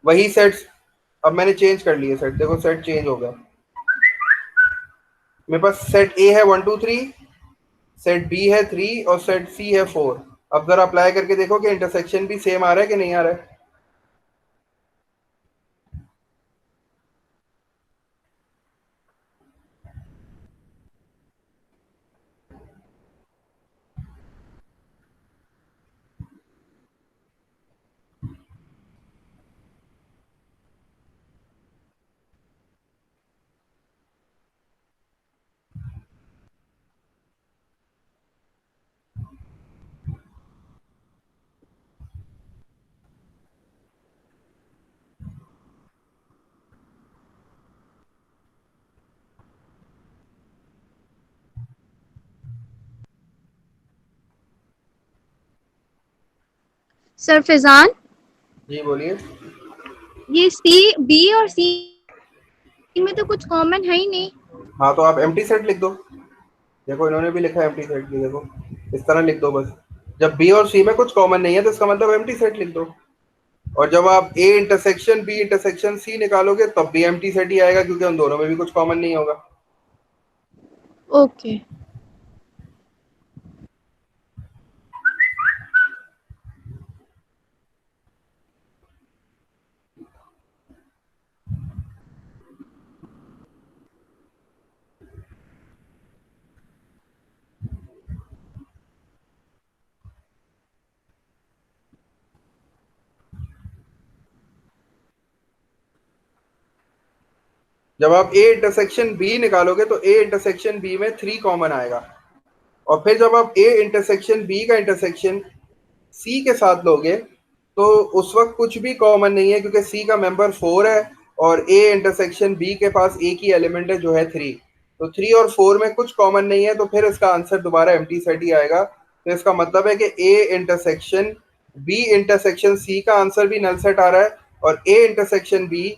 Speaker 1: वही सेट्स अब मैंने चेंज कर लिए सेट, देखो सेट चेंज हो गया। मेरे पास सेट ए है 1 2 3, सेट बी है 3 और सेट सी है 4। अब जरा अप्लाई करके देखो कि इंटरसेक्शन भी सेम आ रहा है कि नहीं आ रहा है।
Speaker 3: सर फैजान,
Speaker 1: जी बोलिए।
Speaker 3: ये सी बी और सी में तो कुछ कॉमन है ही नहीं।
Speaker 1: हाँ तो आप एम्प्टी सेट लिख दो। देखो इन्होंने भी लिखा है एम्प्टी सेट की, देखो इस तरह लिख दो बस। जब बी और सी में कुछ कॉमन नहीं है तो इसका मतलब एम्प्टी सेट लिख दो। और जब आप A intersection B intersection C निकालोगे तब भी एम्प्टी सेट ही आएगा, क्योंकि उन दोनों में भी कुछ कॉमन नहीं होगा।
Speaker 3: ओके।
Speaker 1: जब आप ए इंटरसेक्शन बी निकालोगे तो ए इंटरसेक्शन बी में 3 कॉमन आएगा, और फिर जब आप ए इंटरसेक्शन बी का इंटरसेक्शन सी के साथ लोगे तो उस वक्त कुछ भी कॉमन नहीं है, क्योंकि सी का मेंबर 4 है और ए इंटरसेक्शन बी के पास एक ही एलिमेंट है जो है 3। तो 3 और 4 में कुछ कॉमन नहीं है, तो फिर इसका आंसर दोबारा एम्प्टी सेट ही आएगा। तो इसका मतलब है कि A intersection B intersection C का आंसर भी नल सेट आ रहा है, और A intersection B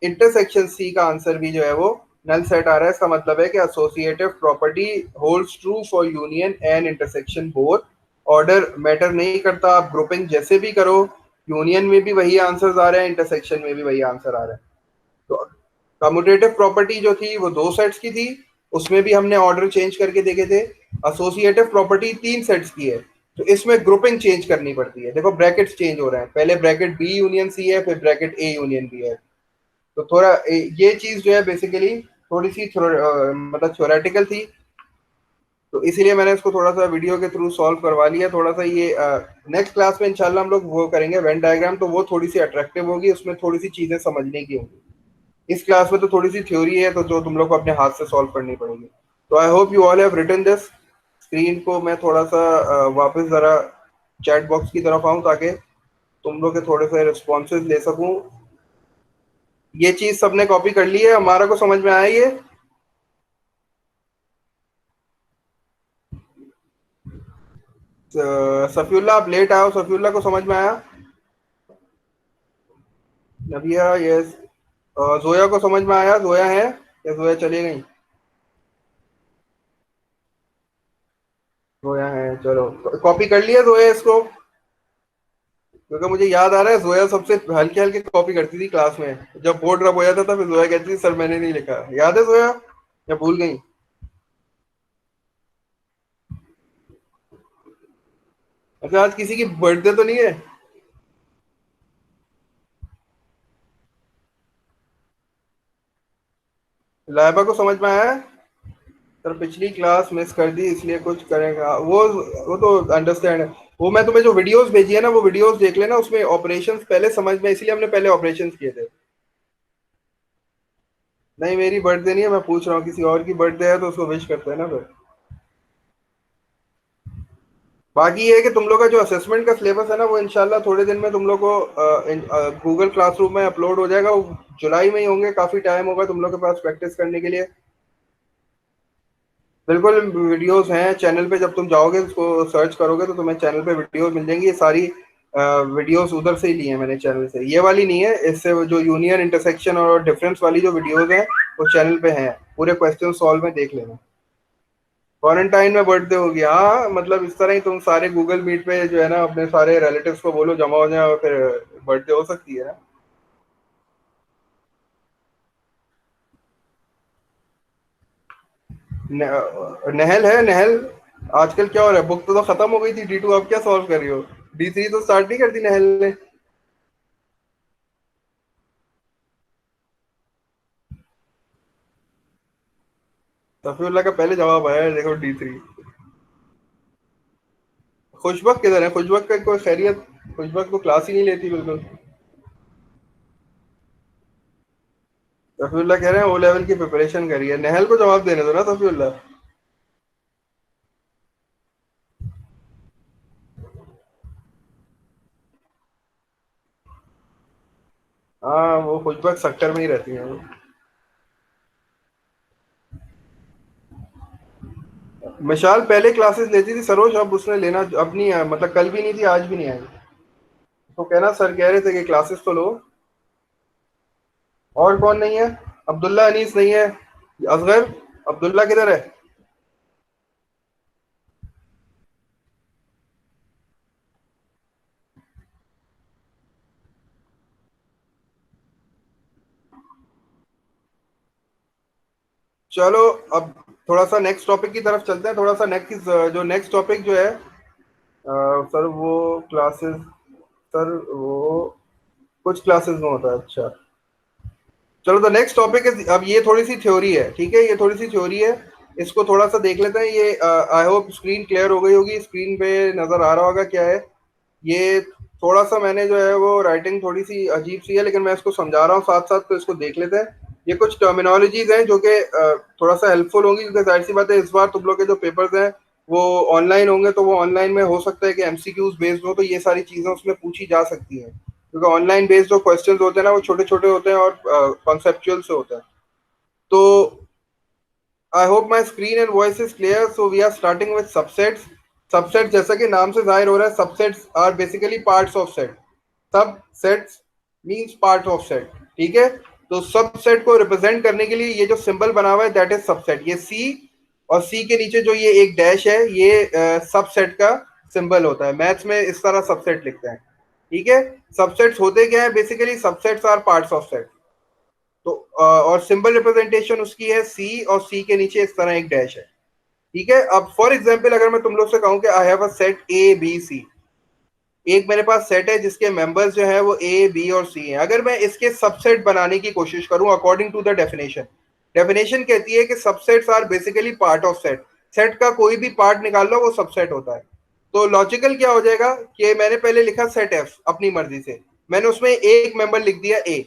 Speaker 1: intersection C का आंसर भी जो है वो नल सेट आ रहा है। इसका मतलब है कि associative property holds true for union and intersection both. Order matter नहीं करता, आप ग्रुपिंग जैसे भी करो, यूनियन में भी वही आंसर्स आ रहे हैं, इंटरसेक्शन में भी वही आंसर आ रहा है। तो कम्यूटेटिव प्रॉपर्टी जो थी वो 2 सेट्स की थी, उसमें भी हमने ऑर्डर चेंज करके देखे थे। एसोसिएटिव प्रॉपर्टी 3 सेट्स की है, तो इसमें ग्रुपिंग चेंज करनी पड़ती है। देखो ब्रैकेट्स चेंज हो रहे हैं, पहले ब्रैकेट बी यूनियन सी है, फिर ब्रैकेट ए यूनियन बी है। तो थोड़ा ये चीज जो है बेसिकली थोड़ी सी मतलब थ्योरेटिकल थी, तो इसीलिए मैंने इसको थोड़ा सा वीडियो के थ्रू सॉल्व करवा लिया। थोड़ा सा ये नेक्स्ट क्लास में इंशाल्लाह हम लोग वो करेंगे वेन डायग्राम, तो वो थोड़ी सी अट्रैक्टिव होगी, उसमें थोड़ी सी चीजें समझने की होंगी। इस क्लास में तो थोड़ी सी थ्योरी है, तो जो तुम लोग को अपने हाथ से सॉल्व करनी पड़ेगी। तो I hope you all have written this. Screen को मैं थोड़ा सा वापस जरा चैट बॉक्स की तरफ आऊं ताकि तुम लोग के थोड़े से रिस्पॉन्सेज ले सकूं। ये चीज सबने कॉपी कर ली है, हमारा को समझ में आया ये। सफीउल्लाह आप लेट आओ, सफीउल्लाह को समझ में आया? नबिया यस। जोया को समझ में आया? जोया है या जोया चली गई? जोया है, चलो कॉपी कर लिया जोया इसको, क्योंकि मुझे याद आ रहा है जोया सबसे हल्के हल्के कॉपी करती थी क्लास में। जब बोर्ड रब हो जाता था फिर जोया कहती थी सर मैंने नहीं लिखा। याद है जोया या भूल गई? अच्छा आज किसी की बर्थडे तो नहीं है? लाइबा को समझ में आया? सर पिछली क्लास मिस कर दी इसलिए कुछ करेगा वो तो अंडरस्टैंड है। वो मैं तुम्हें जो वीडियोस भेजी है ना वो वीडियोस देख लेना, उसमें ऑपरेशंस पहले समझ में, इसलिए हमने पहले ऑपरेशंस किए थे। नहीं मेरी बर्थडे नहीं है, मैं पूछ रहा हूँ किसी और की बर्थडे है तो उसको विश करते हैं ना फिर। बाकी ये है कि तुम लोग का जो असेसमेंट का सिलेबस है ना वो इंशाल्लाह थोड़े दिन में तुम लोग को गूगल क्लासरूम में अपलोड हो जाएगा। वो जुलाई में ही होंगे, काफी टाइम होगा तुम लोग के पास प्रैक्टिस करने के लिए। बिल्कुल वीडियोस हैं चैनल पे, जब तुम जाओगे उसको सर्च करोगे तो तुम्हें चैनल पे वीडियोस मिल जाएंगी। ये सारी वीडियोस उधर से ही ली हैं मैंने चैनल से, ये वाली नहीं है। इससे वो जो यूनियन इंटरसेक्शन और डिफरेंस वाली जो वीडियोस हैं वो चैनल पे हैं, पूरे क्वेश्चन सॉल्व में देख लेना। क्वारंटाइन में बर्थडे हो गया, हाँ मतलब इस तरह ही तुम सारे गूगल मीट पे जो है ना अपने सारे रिलेटिव्स को बोलो जमा हो जाए और फिर बर्थडे हो सकती है ना। नहल है नहल। आजकल क्या हो रहा है, बुक तो खत्म हो गई थी D2, अब क्या सॉल्व कर रही हो? D3 तो स्टार्ट नहीं करती नहल ने। सफीउल्लाह का पहले जवाब आया है, देखो D3। खुशबक किधर है? खुशबक का कोई खैरियत? खुशबक तो क्लास ही नहीं लेती बिल्कुल। सफीउल्लाह कह रहे हैं ओ लेवल की प्रिपरेशन करी है। नहल को जवाब देने दो ना सफीउल्लाह। हाँ वो खुशबक सेक्टर में ही रहती है वो। मिशाल पहले क्लासेस लेती थी सरोज, अब उसने लेना अब नहीं है, मतलब कल भी नहीं थी आज भी नहीं आई। तो कहना सर कह रहे थे कि क्लासेस तो लो। और कौन नहीं है? अब्दुल्ला अनीस नहीं है। असगर, अब्दुल्ला किधर है? चलो अब थोड़ा सा नेक्स्ट टॉपिक की तरफ चलते हैं। थोड़ा सा नेक्स्ट जो नेक्स्ट टॉपिक जो है सर वो क्लासेस, सर वो कुछ क्लासेस में होता है। अच्छा चलो द नेक्स्ट टॉपिक इज, अब ये थोड़ी सी थ्योरी है, ठीक है ये थोड़ी सी थ्योरी है, इसको थोड़ा सा देख लेते हैं। ये आई होप स्क्रीन क्लियर हो गई होगी, स्क्रीन पे नजर आ रहा होगा क्या है ये। थोड़ा सा मैंने जो है वो राइटिंग थोड़ी सी अजीब सी है लेकिन मैं इसको समझा रहा हूँ साथ साथ, तो इसको देख लेते हैं। ये कुछ टर्मिनोलॉजीज हैं जो कि थोड़ा सा हेल्पफुल होंगी, क्योंकि जाहिर सी बात है इस बार तुम लोग के जो पेपर्स हैं वो ऑनलाइन होंगे, तो वो ऑनलाइन में हो सकता है कि एमसीक्यूज बेस्ड हो, तो ये सारी चीजें उसमें पूछी जा सकती हैं, क्योंकि ऑनलाइन बेस्ड जो क्वेश्चंस होते हैं ना वो छोटे छोटे होते हैं और कॉन्सेप्चुअल से होते हैं। तो I hope my screen and voice is clear. So we are starting with subsets. Subset जैसा कि नाम से जाहिर हो रहा है, subsets are basically parts of set. Subsets means part of set, ठीक है। तो सबसेट को रिप्रेजेंट करने के लिए ये जो सिंबल बना हुआ है दैट इज सबसेट। ये सी और सी के नीचे जो ये एक डैश है ये सबसेट का सिंबल होता है। मैथ्स में इस तरह सबसेट लिखते हैं, ठीक है। सबसेट्स होते क्या है? Basically subsets are parts of set. तो और सिंबल रिप्रेजेंटेशन उसकी है सी, और सी के नीचे इस तरह एक डैश है, ठीक है। अब फॉर एग्जाम्पल अगर मैं तुम लोग से कहूं कि I have a set A B C, एक मेरे पास सेट है जिसके मेंबर्स जो है वो ए बी और सी हैं। अगर मैं इसके सबसेट बनाने की कोशिश करूं according to the definition, definition कहती है कि subsets are basically part of set. Set का कोई भी पार्ट निकाल लो वो सबसेट होता है। तो लॉजिकल क्या हो जाएगा कि मैंने पहले लिखा सेट एफ अपनी मर्जी से, मैंने उसमें एक मेंबर लिख दिया ए,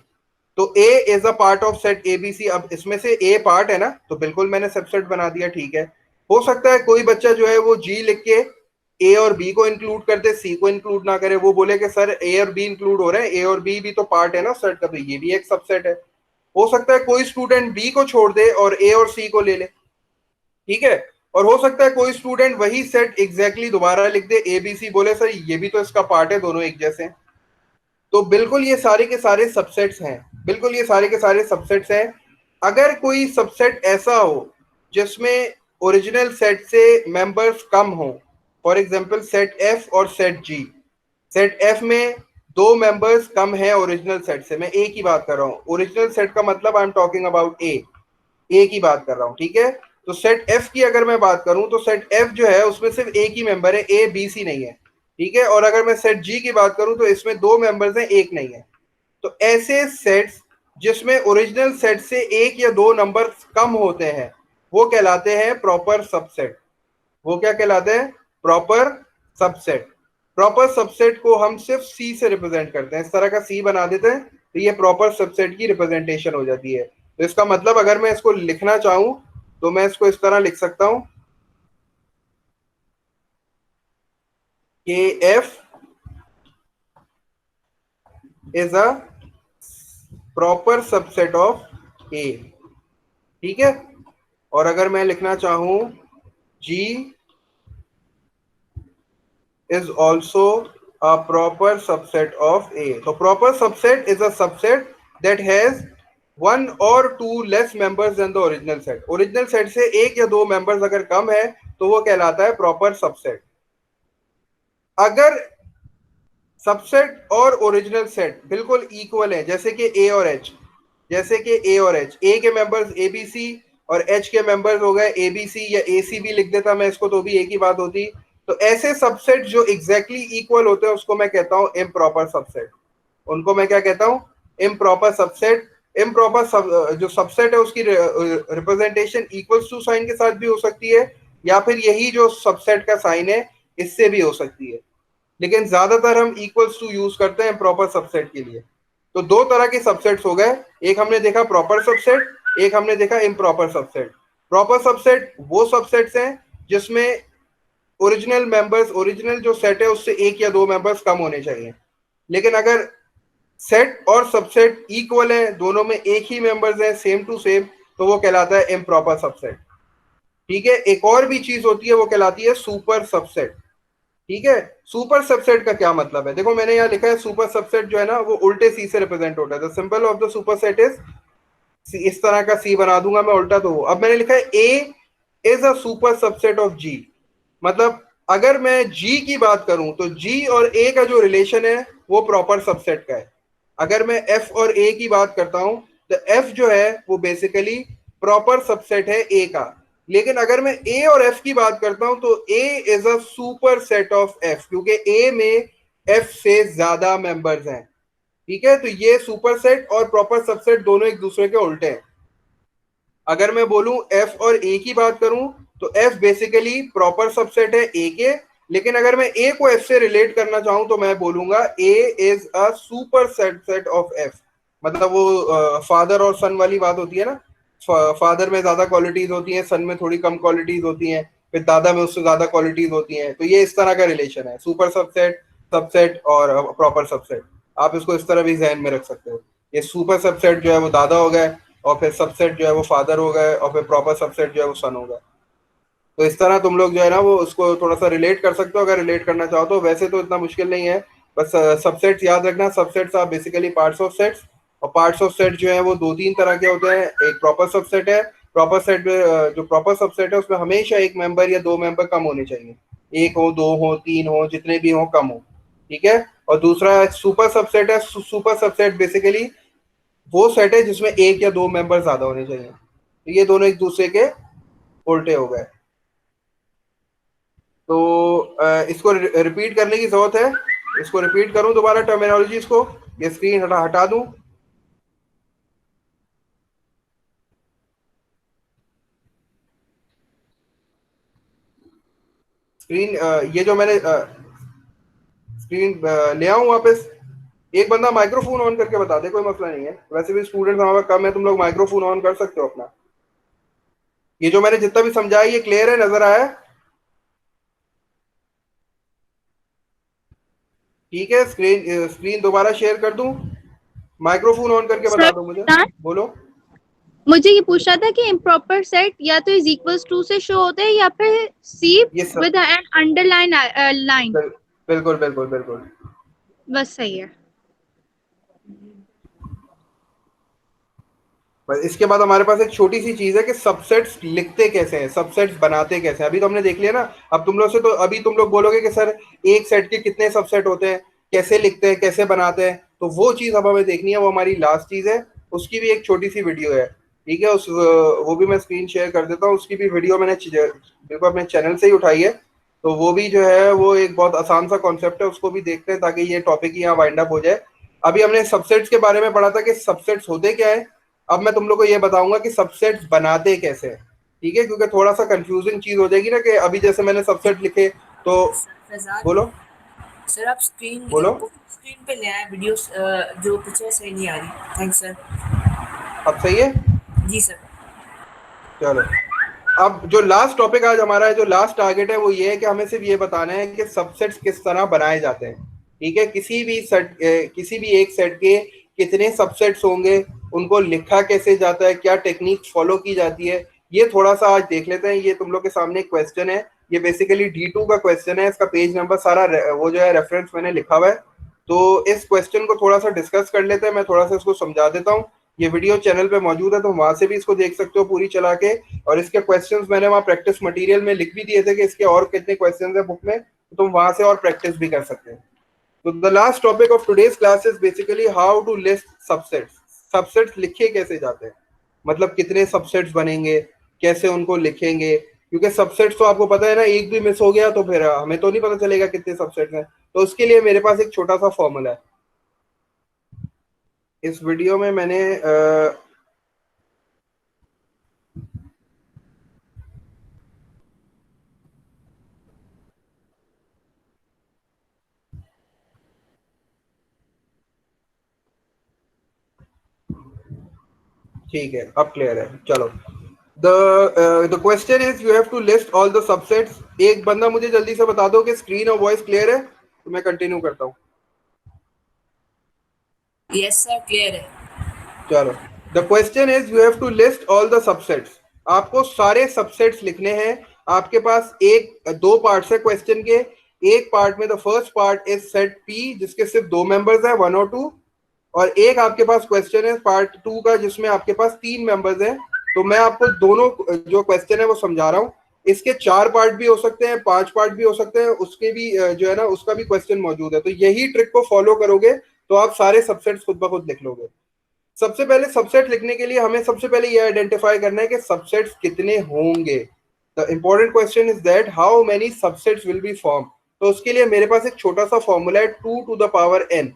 Speaker 1: तो A is a part of set A B C. अब इसमें से ए पार्ट है ना, तो बिल्कुल मैंने सबसेट बना दिया, ठीक है। हो सकता है कोई बच्चा जो है वो जी लिख के ए और बी को इंक्लूड कर दे, सी को इंक्लूड ना करे, वो बोले कि सर ए और बी इंक्लूड हो रहे हैं, ए और बी भी तो पार्ट है ना सेट का, तो ये भी एक सबसेट है। हो सकता है कोई स्टूडेंट बी को छोड़ दे और ए और सी को ले ले, ठीक है। और हो सकता है कोई स्टूडेंट वही सेट एग्जैक्टली दोबारा लिख दे, ABC, बोले सर ये भी तो इसका पार्ट है, दोनों एक जैसे हैं। तो बिल्कुल ये सारे के सारे सबसेट्स हैं, बिल्कुल ये सारे के सारे सबसेट्स हैं। अगर कोई सबसेट ऐसा हो जिसमें ओरिजिनल सेट से मेंबर्स कम हो, फॉर एग्जांपल सेट F और सेट G, सेट F में दो मेंबर्स कम है ओरिजिनल सेट से, मैं ए की बात कर रहा हूँ, ओरिजिनल सेट का मतलब आई एम टॉकिंग अबाउट ए की बात कर रहा हूँ, ठीक है। तो सेट F की अगर मैं बात करूं तो सेट F जो है उसमें सिर्फ एक ही मेंबर है, ABC नहीं है, ठीक है। और अगर मैं सेट G की बात करूं तो इसमें दो मेंबर्स हैं, एक नहीं है। तो ऐसे सेट्स जिसमें ओरिजिनल सेट से एक या दो नंबर कम होते हैं वो कहलाते हैं प्रॉपर सबसेट। वो क्या कहलाते हैं? Proper subset. प्रॉपर सबसेट को हम सिर्फ सी से रिप्रेजेंट करते हैं, इस तरह का सी बना देते हैं, तो ये प्रॉपर सबसेट की रिप्रेजेंटेशन हो जाती है। तो इसका मतलब अगर मैं इसको लिखना चाहूं तो मैं इसको इस तरह लिख सकता हूं कि F is a proper subset of A, ठीक है। और अगर मैं लिखना चाहूं G is also a proper subset of A. So proper subset is a subset that has one or two less members than the original set. Original set से एक या दो members अगर कम है तो वो कहलाता है proper subset। अगर सबसेट और ओरिजिनल सेट बिल्कुल इक्वल है, जैसे कि ए और एच, जैसे कि ए और एच, ए के मेंबर्स ABC और एच के मेंबर्स हो गए ABC या AC भी लिख देता मैं इसको तो भी एक ही बात होती। तो ऐसे सबसेट जो एग्जैक्टली इक्वल होते हैं उसको मैं कहता हूं इम्प्रॉपर सबसेट। उनको मैं क्या कहता हूं? Improper subset. इम्प्रॉपर जो सबसेट है उसकी रिप्रेजेंटेशन इक्वल्स टू साइन के साथ भी हो सकती है, या फिर यही जो सबसेट का साइन है इससे भी हो सकती है, लेकिन ज्यादातर हम इक्वल्स टू यूज करते हैं प्रॉपर सबसेट के लिए। तो दो तरह के सबसेट्स हो गए, एक हमने देखा प्रॉपर सबसेट, एक हमने देखा इम्प्रॉपर सबसेट। प्रॉपर सबसेट वो सबसेट्स हैं जिसमें ओरिजिनल मेंबर्स, ओरिजिनल जो सेट है उससे एक या दो मेंबर्स कम होने चाहिए। लेकिन अगर सेट और सबसेट इक्वल है, दोनों में एक ही मेंबर्स हैं सेम टू सेम, तो वो कहलाता है इम्प्रॉपर सबसेट, ठीक है। एक और भी चीज होती है वो कहलाती है सुपर सबसेट, ठीक है। सुपर सबसेट का क्या मतलब है? देखो मैंने यहाँ लिखा है सुपर सबसेट जो है ना वो उल्टे सी से रिप्रेजेंट होता है। The symbol of the super set is, इस तरह का सी बना दूंगा मैं उल्टा, तो अब मैंने लिखा है A is a super subset of G. मतलब अगर मैं जी की बात करूं तो जी और ए का जो रिलेशन है वो प्रॉपर सबसेट का है। अगर मैं एफ और ए की बात करता हूं तो एफ जो है वो बेसिकली प्रॉपर सबसेट है ए का। लेकिन अगर मैं ए और एफ की बात करता हूं तो A is a superset of F, क्योंकि ए में एफ से ज्यादा मेंबर्स हैं, ठीक है। तो ये सुपर सेट और प्रॉपर सबसेट दोनों एक दूसरे के उल्टे हैं। अगर मैं बोलूं एफ और ए की बात करूं तो एफ बेसिकली प्रॉपर सबसेट है ए के, लेकिन अगर मैं ए को एफ से रिलेट करना चाहूं तो मैं बोलूंगा A is a superset of F. मतलब वो फादर और सन वाली बात होती है ना, फादर में ज्यादा क्वालिटीज होती हैं, सन में थोड़ी कम क्वालिटीज होती हैं, फिर दादा में उससे ज्यादा क्वालिटीज होती हैं। तो ये इस तरह का रिलेशन है सुपर सबसेट, सबसेट और प्रॉपर सबसेट। आप इसको इस तरह भी जहन में रख सकते हो। ये सुपर सबसेट जो है वो दादा हो गए, और फिर सबसेट जो है वो फादर हो गए, और फिर प्रॉपर सबसेट जो है वो सन हो गए। तो इस तरह तुम लोग जो है ना वो उसको थोड़ा सा रिलेट कर सकते हो अगर रिलेट करना चाहो तो। वैसे तो इतना मुश्किल नहीं है, बस सबसेट्स याद रखना। Subsets are basically parts of sets, और पार्ट्स ऑफ सेट जो है वो दो तीन तरह के होते हैं। एक प्रॉपर सबसेट है, प्रॉपर सेट जो प्रॉपर सबसेट है उसमें हमेशा एक मेंबर या दो मेंबर कम होने चाहिए, एक हो, दो हो, तीन हो, जितने भी हो कम हो, ठीक है। और दूसरा सुपर सबसेट है। सुपर सबसेट बेसिकली वो सेट है जिसमें एक या दो मेंबर ज्यादा होने चाहिए। तो ये दोनों एक दूसरे के उल्टे हो गए। तो इसको रिपीट करने की जरूरत है। इसको रिपीट करूं दोबारा टर्मिनोलॉजीज को, ये स्क्रीन हटा दूं। स्क्रीन ये जो मैंने स्क्रीन ले आऊं वापस। एक बंदा माइक्रोफोन ऑन करके बता दे, कोई मसला नहीं है, वैसे भी स्टूडेंट हमारे कम है, तुम लोग माइक्रोफोन ऑन कर सकते हो अपना। ये जो मैंने जितना भी समझाया ये क्लियर है, नजर आया? ठीक है, स्क्रीन दोबारा शेयर कर दूं? माइक्रोफोन ऑन करके बता
Speaker 3: सर
Speaker 1: दो मुझे।
Speaker 3: सर
Speaker 1: बोलो।
Speaker 3: मुझे ये पूछना था कि इम्प्रॉपर सेट या तो इज इक्वल्स टू से शो होते हैं या फिर सी
Speaker 1: ये सब
Speaker 3: विद एन अंडरलाइन लाइन।
Speaker 1: बिल्कुल बिल्कुल बिल्कुल
Speaker 3: बस सही है।
Speaker 1: बस इसके बाद हमारे पास एक छोटी सी चीज है कि सबसेट्स लिखते कैसे हैं, सबसेट्स बनाते कैसे हैं। अभी तो हमने देख लिया ना। अब तुम लोग से तो अभी तुम लोग बोलोगे कि सर एक सेट के कितने सबसेट होते हैं, कैसे लिखते हैं, कैसे बनाते हैं, तो वो चीज अब हमें देखनी है। वो हमारी लास्ट चीज है, उसकी भी एक छोटी सी वीडियो है, ठीक है। उस वो भी मैं स्क्रीन शेयर कर देता हूँ। उसकी भी वीडियो मैंने बिल्कुल अपने चैनल से ही उठाई है। तो वो भी जो है वो एक बहुत आसान सा कॉन्सेप्ट है, उसको भी देखते हैं ताकि ये टॉपिक यहाँ वाइंड अप हो जाए। अभी हमने सबसेट्स के बारे में पढ़ा था कि सबसेट्स होते क्या है। अब मैं तुम लोग को ये बताऊंगा कि सबसेट्स बनाते कैसे हैं, ठीक है, क्योंकि थोड़ा सा कंफ्यूजिंग चीज हो जाएगी ना कि अभी जैसे मैंने सबसेट लिखे तो
Speaker 4: फैजान
Speaker 1: बोलो
Speaker 4: सर, आप स्क्रीन
Speaker 1: बोलो
Speaker 4: स्क्रीन पे ले आए वीडियो, जो पिक्चर सही नहीं आ रही। Thanks sir.
Speaker 1: अब सही है।
Speaker 4: जी सर।
Speaker 1: चलो, अब जो लास्ट टॉपिक आज हमारा है, जो लास्ट टारगेट है, वो ये है कि हमें सिर्फ ये बताना है कि सबसेट्स किस तरह बनाए जाते हैं, ठीक है। किसी भी एक सेट के कितने सबसेट्स होंगे, उनको लिखा कैसे जाता है, क्या टेक्निक फॉलो की जाती है, ये थोड़ा सा आज देख लेते हैं। ये तुम लोग के सामने एक क्वेश्चन है, ये बेसिकली D2 का क्वेश्चन है। इसका पेज नंबर सारा वो जो है रेफरेंस मैंने लिखा हुआ है। तो इस क्वेश्चन को थोड़ा सा डिस्कस कर लेते हैं। मैं थोड़ा सा इसको समझा देता हूँ। ये वीडियो चैनल पे मौजूद है, तो वहां से भी इसको देख सकते हो पूरी चला के। और इसके क्वेश्चंस मैंने वहाँ प्रैक्टिस मटेरियल में लिख भी दिए थे कि इसके और कितने क्वेश्चंस हैं बुक में, तो तुम वहां से और प्रैक्टिस भी कर सकते हैं। तो the last topic of today's class is basically how to list subsets. Subsets लिखे कैसे जाते हैं, मतलब कितने सबसेट्स बनेंगे, कैसे उनको लिखेंगे, क्योंकि सबसेट्स तो आपको पता है ना, एक भी मिस हो गया तो फिर हमें तो नहीं पता चलेगा कितने सबसेट्स हैं। तो उसके लिए मेरे पास एक छोटा सा फॉर्मूला है। इस वीडियो में मैंने ठीक है, अब क्लियर है। चलो, the question is you have to list all the subsets. एक बंदा मुझे जल्दी से बता दो कि स्क्रीन और वॉइस क्लियर है, तो मैं कंटिन्यू करता हूँ।
Speaker 4: यस सर, क्लियर है।
Speaker 1: चलो, the question is you have to list all the subsets. आपको सारे सबसेट्स लिखने हैं। आपके पास दो पार्ट्स है क्वेश्चन के। एक पार्ट में the first part is set P जिसके सिर्फ दो मेंबर्स हैं, 1 और 2। और एक आपके पास क्वेश्चन है पार्ट 2 का जिसमें आपके पास 3 मेंबर्स हैं। तो मैं आपको दोनों जो क्वेश्चन है वो समझा रहा हूँ। इसके 4 पार्ट भी हो सकते हैं, 5 पार्ट भी हो सकते हैं, उसके भी जो है ना उसका भी क्वेश्चन मौजूद है। तो यही ट्रिक को फॉलो करोगे तो आप सारे सबसेट्स खुद ब खुद लिख लोगे। सबसे पहले सबसेट लिखने के लिए हमें सबसे पहले ये आइडेंटिफाई करना है कि सबसेट्स कितने होंगे। The important question is that how many subsets will be form. तो उसके लिए मेरे पास एक छोटा सा फॉर्मूला है 2 to the power n।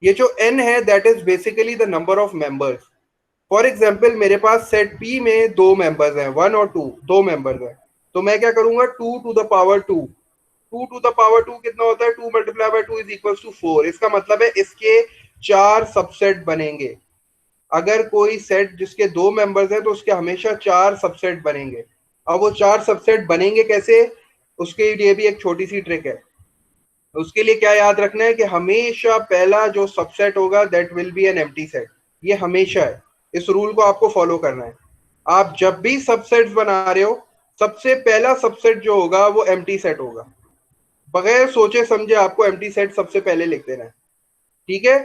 Speaker 1: ये जो n है that is basically the number of members. For example मेरे पास सेट P में 2 मेंबर्स हैं, 1 और 2, 2 मेंबर्स हैं। तो मैं क्या करूंगा, 2 to the power 2। 2 to the power 2 कितना होता है, 2 multiplied by 2 is equals to 4। इसका मतलब है इसके 4 सबसेट बनेंगे। अगर कोई सेट जिसके 2 मेंबर्स हैं तो उसके हमेशा 4 सबसेट बनेंगे। अब वो 4 सबसेट बनेंगे कैसे, उसके लिए भी एक छोटी सी ट्रिक है। उसके लिए क्या याद रखना है कि हमेशा पहला जो सबसेट होगा that will be N empty set. ये हमेशा है, इस रूल को आपको फॉलो करना है। आप जब भी सबसेट्स बना रहे हो, सबसे पहला सबसेट जो होगा वो एम्प्टी सेट होगा। बगैर सोचे समझे आपको एम्प्टी सेट सबसे पहले लिख देना है, ठीक है।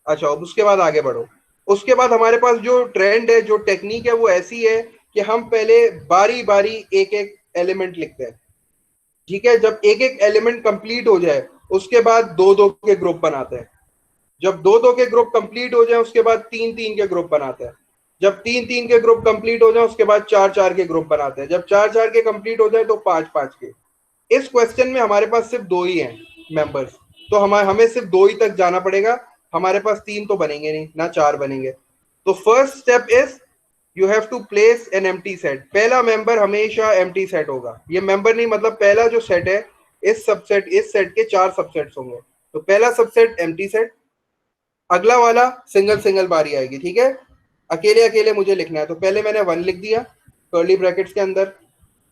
Speaker 1: अच्छा, अब उसके बाद आगे बढ़ो। उसके बाद हमारे पास जो ट्रेंड है, जो टेक्निक है, वो ऐसी है कि हम पहले बारी बारी एक एक एलिमेंट लिखते हैं, ठीक है। जब एक एक एलिमेंट कंप्लीट हो जाए उसके बाद दो दो के ग्रुप बनाते हैं। जब दो दो के ग्रुप कंप्लीट हो जाए उसके बाद तीन तीन के ग्रुप बनाते हैं। जब तीन तीन के ग्रुप कंप्लीट हो जाए उसके बाद चार चार के ग्रुप बनाते हैं। जब चार चार के कंप्लीट हो जाए तो पांच पांच के। इस क्वेश्चन में हमारे पास सिर्फ 2 ही हैं मेंबर्स, तो हमें सिर्फ 2 ही तक जाना पड़ेगा। हमारे पास 3 तो बनेंगे नहीं, ना 4 बनेंगे। तो first step is you have to place an empty set. पहला मेंबर हमेशा एम्प्टी सेट होगा। ये मेंबर नहीं मतलब पहला जो सेट है, इस सेट के 4 सबसेट्स होंगे। तो पहला सबसेट एम्प्टी सेट, अगला वाला सिंगल सिंगल बारी आएगी, ठीक है। अकेले अकेले मुझे लिखना है। तो पहले मैंने 1 लिख दिया कर्ली ब्रैकेट्स के अंदर,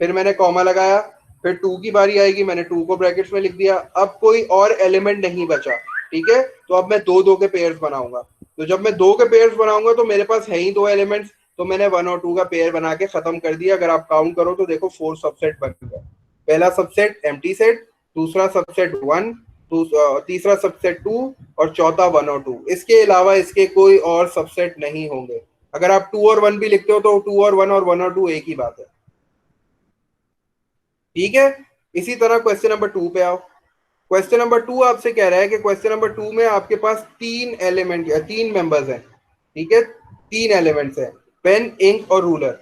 Speaker 1: फिर मैंने कॉमा लगाया, फिर 2 की बारी आएगी, मैंने 2 को ब्रैकेट्स में लिख दिया। अब कोई और एलिमेंट नहीं बचा, ठीक है। तो अब मैं 2 2 के पेयर्स बनाऊंगा। तो जब मैं 2 के पेयर्स बनाऊंगा तो मेरे पास है ही 2 एलिमेंट्स, तो मैंने 1 और 2 का पेयर बना के खत्म कर दिया। अगर आप काउंट करो तो देखो 4 सबसेट बन गए। पहला सबसेट एम्प्टी सेट, दूसरा सबसेट 1, तीसरा सबसेट 2 और चौथा 1 और 2। इसके अलावा इसके कोई और सबसेट नहीं होंगे। अगर आप 2 और 1 भी लिखते हो तो 2 और 1 और 1 और 2 एक ही बात है। ठीक है, इसी तरह क्वेश्चन नंबर 2 पे आओ। क्वेश्चन नंबर 2 आपसे कह रहा है कि क्वेश्चन नंबर 2 में आपके पास 3 मेंबर्स हैं। ठीक है, 3 एलिमेंट्स हैं, पेन, इंक और रूलर।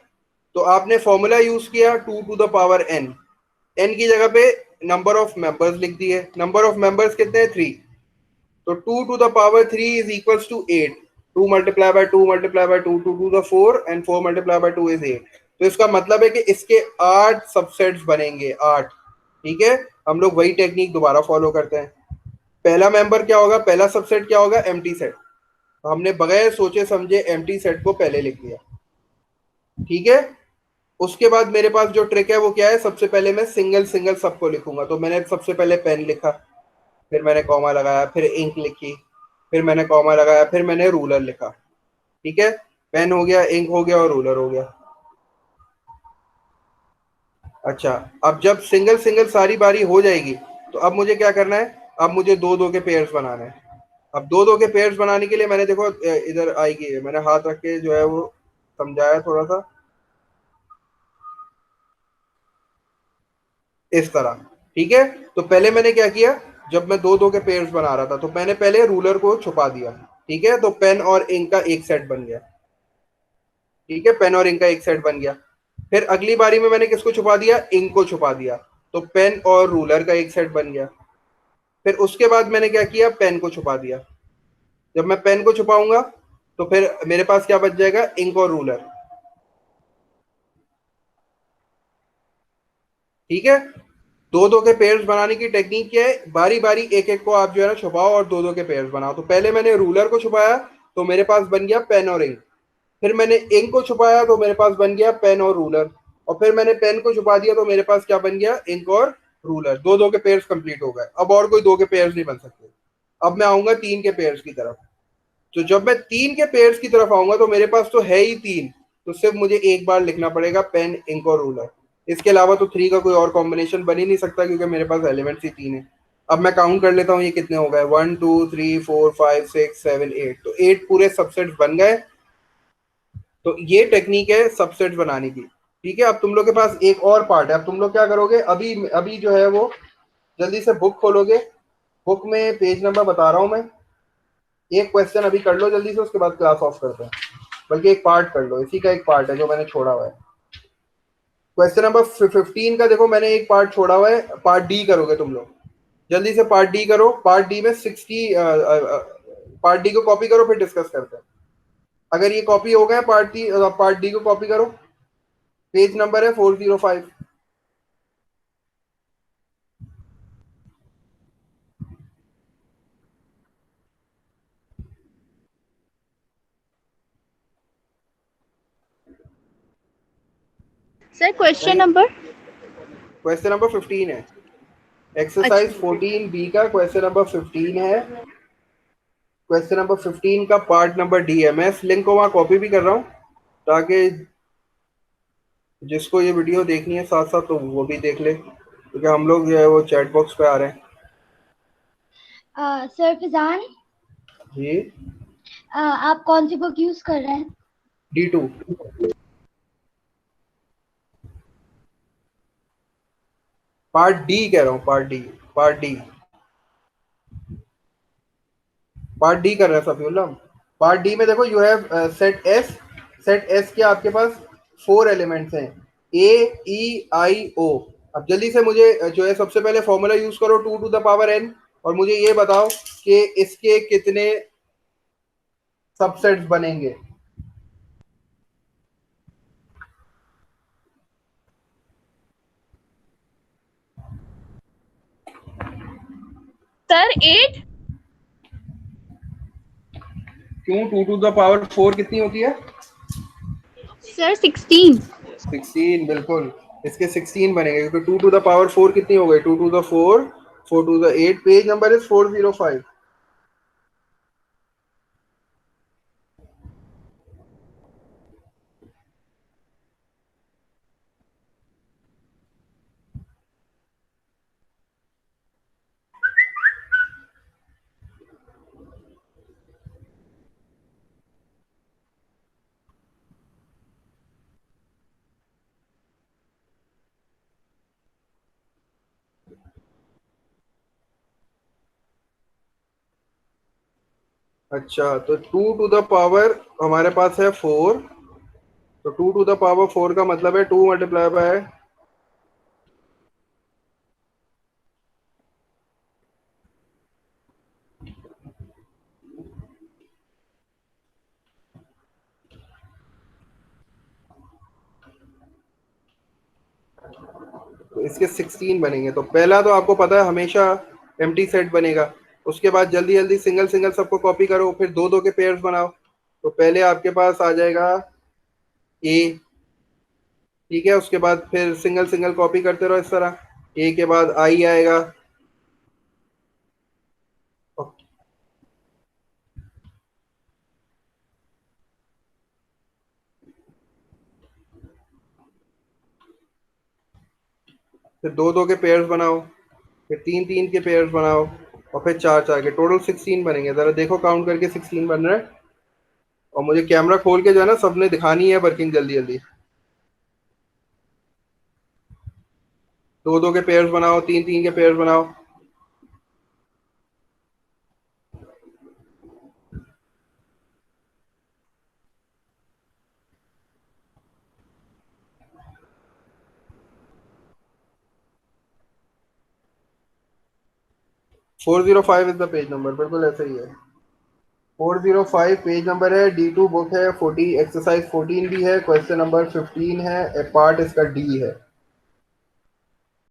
Speaker 1: तो आपने फॉर्मूला यूज किया 2 to the power n। n की जगह पे नंबर ऑफ मेंबर्स लिख दिए। नंबर ऑफ मेंबर्स कितने हैं? 3। तो 2 to the power 3 is equals to 8। 2 multiply by 2 multiply by 2 to the 4 and 4 multiply by 2 is 8। तो इसका मतलब है कि इसके 8 सबसेट्स बनेंगे, 8। ठीक है, हम लोग वही टेक्निक दोबारा फॉलो करते हैं। पहला मेंबर क्या होगा, पहला सबसेट क्या होगा? Empty set. तो हमने बगैर सोचे समझे एम्प्टी सेट को पहले लिख दिया। ठीक है, उसके बाद मेरे पास जो ट्रिक है वो क्या है, सबसे पहले मैं सिंगल सिंगल सबको लिखूंगा। तो मैंने सबसे पहले पेन लिखा, फिर मैंने कॉमा लगाया, फिर इंक लिखी, फिर मैंने कॉमा लगाया, फिर मैंने रूलर लिखा। ठीक है, पेन हो गया, इंक हो गया और रूलर हो गया। अच्छा, अब जब सिंगल सिंगल सारी बारी हो जाएगी तो अब मुझे क्या करना है? अब मुझे दो दो के पेयर्स बनाना है। अब दो दो के पेयर्स बनाने के लिए मैंने देखो इधर आएगी, मैंने हाथ रख के जो है वो समझाया थोड़ा सा इस तरह। ठीक है, तो पहले मैंने क्या किया, जब मैं दो दो के पेयर्स बना रहा था तो मैंने पहले रूलर को छुपा दिया। ठीक है, तो पेन और इंक का एक सेट बन गया। ठीक है, पेन और इंक का एक सेट बन गया। फिर अगली बारी में मैंने किसको छुपा दिया? इंक को छुपा दिया। तो पेन और रूलर का एक सेट बन गया। फिर उसके बाद मैंने क्या किया? पेन को छुपा दिया। जब मैं पेन को छुपाऊंगा तो फिर मेरे पास क्या बच जाएगा? इंक और रूलर। ठीक है, दो दो के पेयर्स बनाने की टेक्निक क्या है? बारी बारी एक एक को आप जो है ना छुपाओ और दो दो के पेयर्स बनाओ। तो पहले मैंने रूलर को छुपाया तो मेरे पास बन गया पेन और इंक। फिर मैंने इंक को छुपाया तो मेरे पास बन गया पेन और रूलर। और फिर मैंने पेन को छुपा दिया तो मेरे पास क्या बन गया? इंक और रूलर। दो दो के पेयर्स कंप्लीट हो गए। अब और कोई दो के पेयर्स नहीं बन सकते। अब मैं आऊंगा 3 के पेयर्स की तरफ। तो जब मैं 3 के पेयर्स की तरफ आऊंगा तो मेरे पास तो है ही 3। तो सिर्फ मुझे एक बार लिखना पड़ेगा पेन, इंक और रूलर। इसके अलावा तो 3 का कोई और कॉम्बिनेशन बन ही नहीं सकता क्योंकि मेरे पास एलिमेंट्स ही 3 है। अब मैं काउंट कर लेता हूँ ये कितने हो गए, 1 2 3 4 5 6 7 8। तो 8 पूरे सबसेट्स बन गए। तो ये टेक्निक है सबसेट्स बनाने की। ठीक है, अब तुम लोग के पास एक और पार्ट है। अब तुम लोग क्या करोगे, अभी अभी जो है वो जल्दी से बुक खोलोगे। बुक में पेज नंबर बता रहा हूँ मैं। एक क्वेश्चन अभी कर लो जल्दी से, उसके बाद क्लास ऑफ करते हैं। बल्कि एक पार्ट कर लो, इसी का एक पार्ट है जो मैंने छोड़ा हुआ है। क्वेश्चन नंबर 15 का देखो मैंने एक पार्ट छोड़ा हुआ है। पार्ट डी करोगे तुम लोग। जल्दी से पार्ट डी करो। पार्ट डी में 60, पार्ट डी को कॉपी करो फिर डिस्कस करते हैं। अगर ये कॉपी हो गया पार्ट डी को कॉपी करो। पेज नंबर है 405।
Speaker 3: Sir question number?
Speaker 1: Question number 15 है। एक्सरसाइज
Speaker 3: अच्छा
Speaker 1: 14 बी का क्वेश्चन नंबर 15 है। क्वेश्चन नंबर 15 का पार्ट नंबर डी है। मैं इस लिंक को वहां कॉपी भी कर रहा हूँ ताकि जिसको ये वीडियो देखनी है साथ साथ तो वो भी देख ले, क्योंकि हम लोग जो है वो चैट बॉक्स पे आ रहे हैं।
Speaker 5: सर फिजान,
Speaker 1: जी,
Speaker 5: आप कौन सी बुक यूज कर रहे हैं?
Speaker 1: D2। पार्ट डी कह रहा हूँ, part D. Part D, part D कर रहे हैं सफीउल्लाह। पार्ट डी में देखो you have set S. Set S के आपके पास 4 एलिमेंट्स हैं, A E I O। अब जल्दी से मुझे जो है सबसे पहले फॉर्मूला यूज करो 2 टू द पावर n और मुझे ये बताओ कि इसके कितने सबसेट्स बनेंगे।
Speaker 3: सर 8।
Speaker 1: क्यों 2 टू द पावर 4 कितनी होती है?
Speaker 3: सर 16।
Speaker 1: 16, बिल्कुल। इसके 16 बनेंगे क्योंकि 2 टू द पावर 4 कितनी हो गई? 2 to the 4, 4 to the 8। Page number is 405। अच्छा, तो 2 टू द पावर हमारे पास है 4, तो 2 टू द पावर 4 का मतलब है 2 मल्टीप्लाई बाय तो इसके 16 बनेंगे। तो पहला तो आपको पता है हमेशा एम्प्टी सेट बनेगा। उसके बाद जल्दी जल्दी सिंगल सिंगल सबको कॉपी करो, फिर दो दो के पेयर्स बनाओ। तो पहले आपके पास आ जाएगा ए, ठीक है। उसके बाद फिर सिंगल सिंगल कॉपी करते रहो इस तरह। ए के बाद आई आएगा, फिर दो दो के पेयर्स बनाओ, फिर तीन तीन के पेयर्स बनाओ, और फिर चार चार के। टोटल 16 बनेंगे। जरा देखो काउंट करके 16 बन रहा है। और मुझे कैमरा खोल के जो है ना सबने दिखानी है वर्किंग जल्दी जल्दी। दो दो के पेयर्स बनाओ, तीन तीन के पेयर्स बनाओ। Four zero five is the page number, बिल्कुल ऐसा ही है। 405 पेज नंबर है। D2 बुक है। 40 एक्सरसाइज 14 भी है, क्वेश्चन नंबर 15 है, ए पार्ट इसका डी है।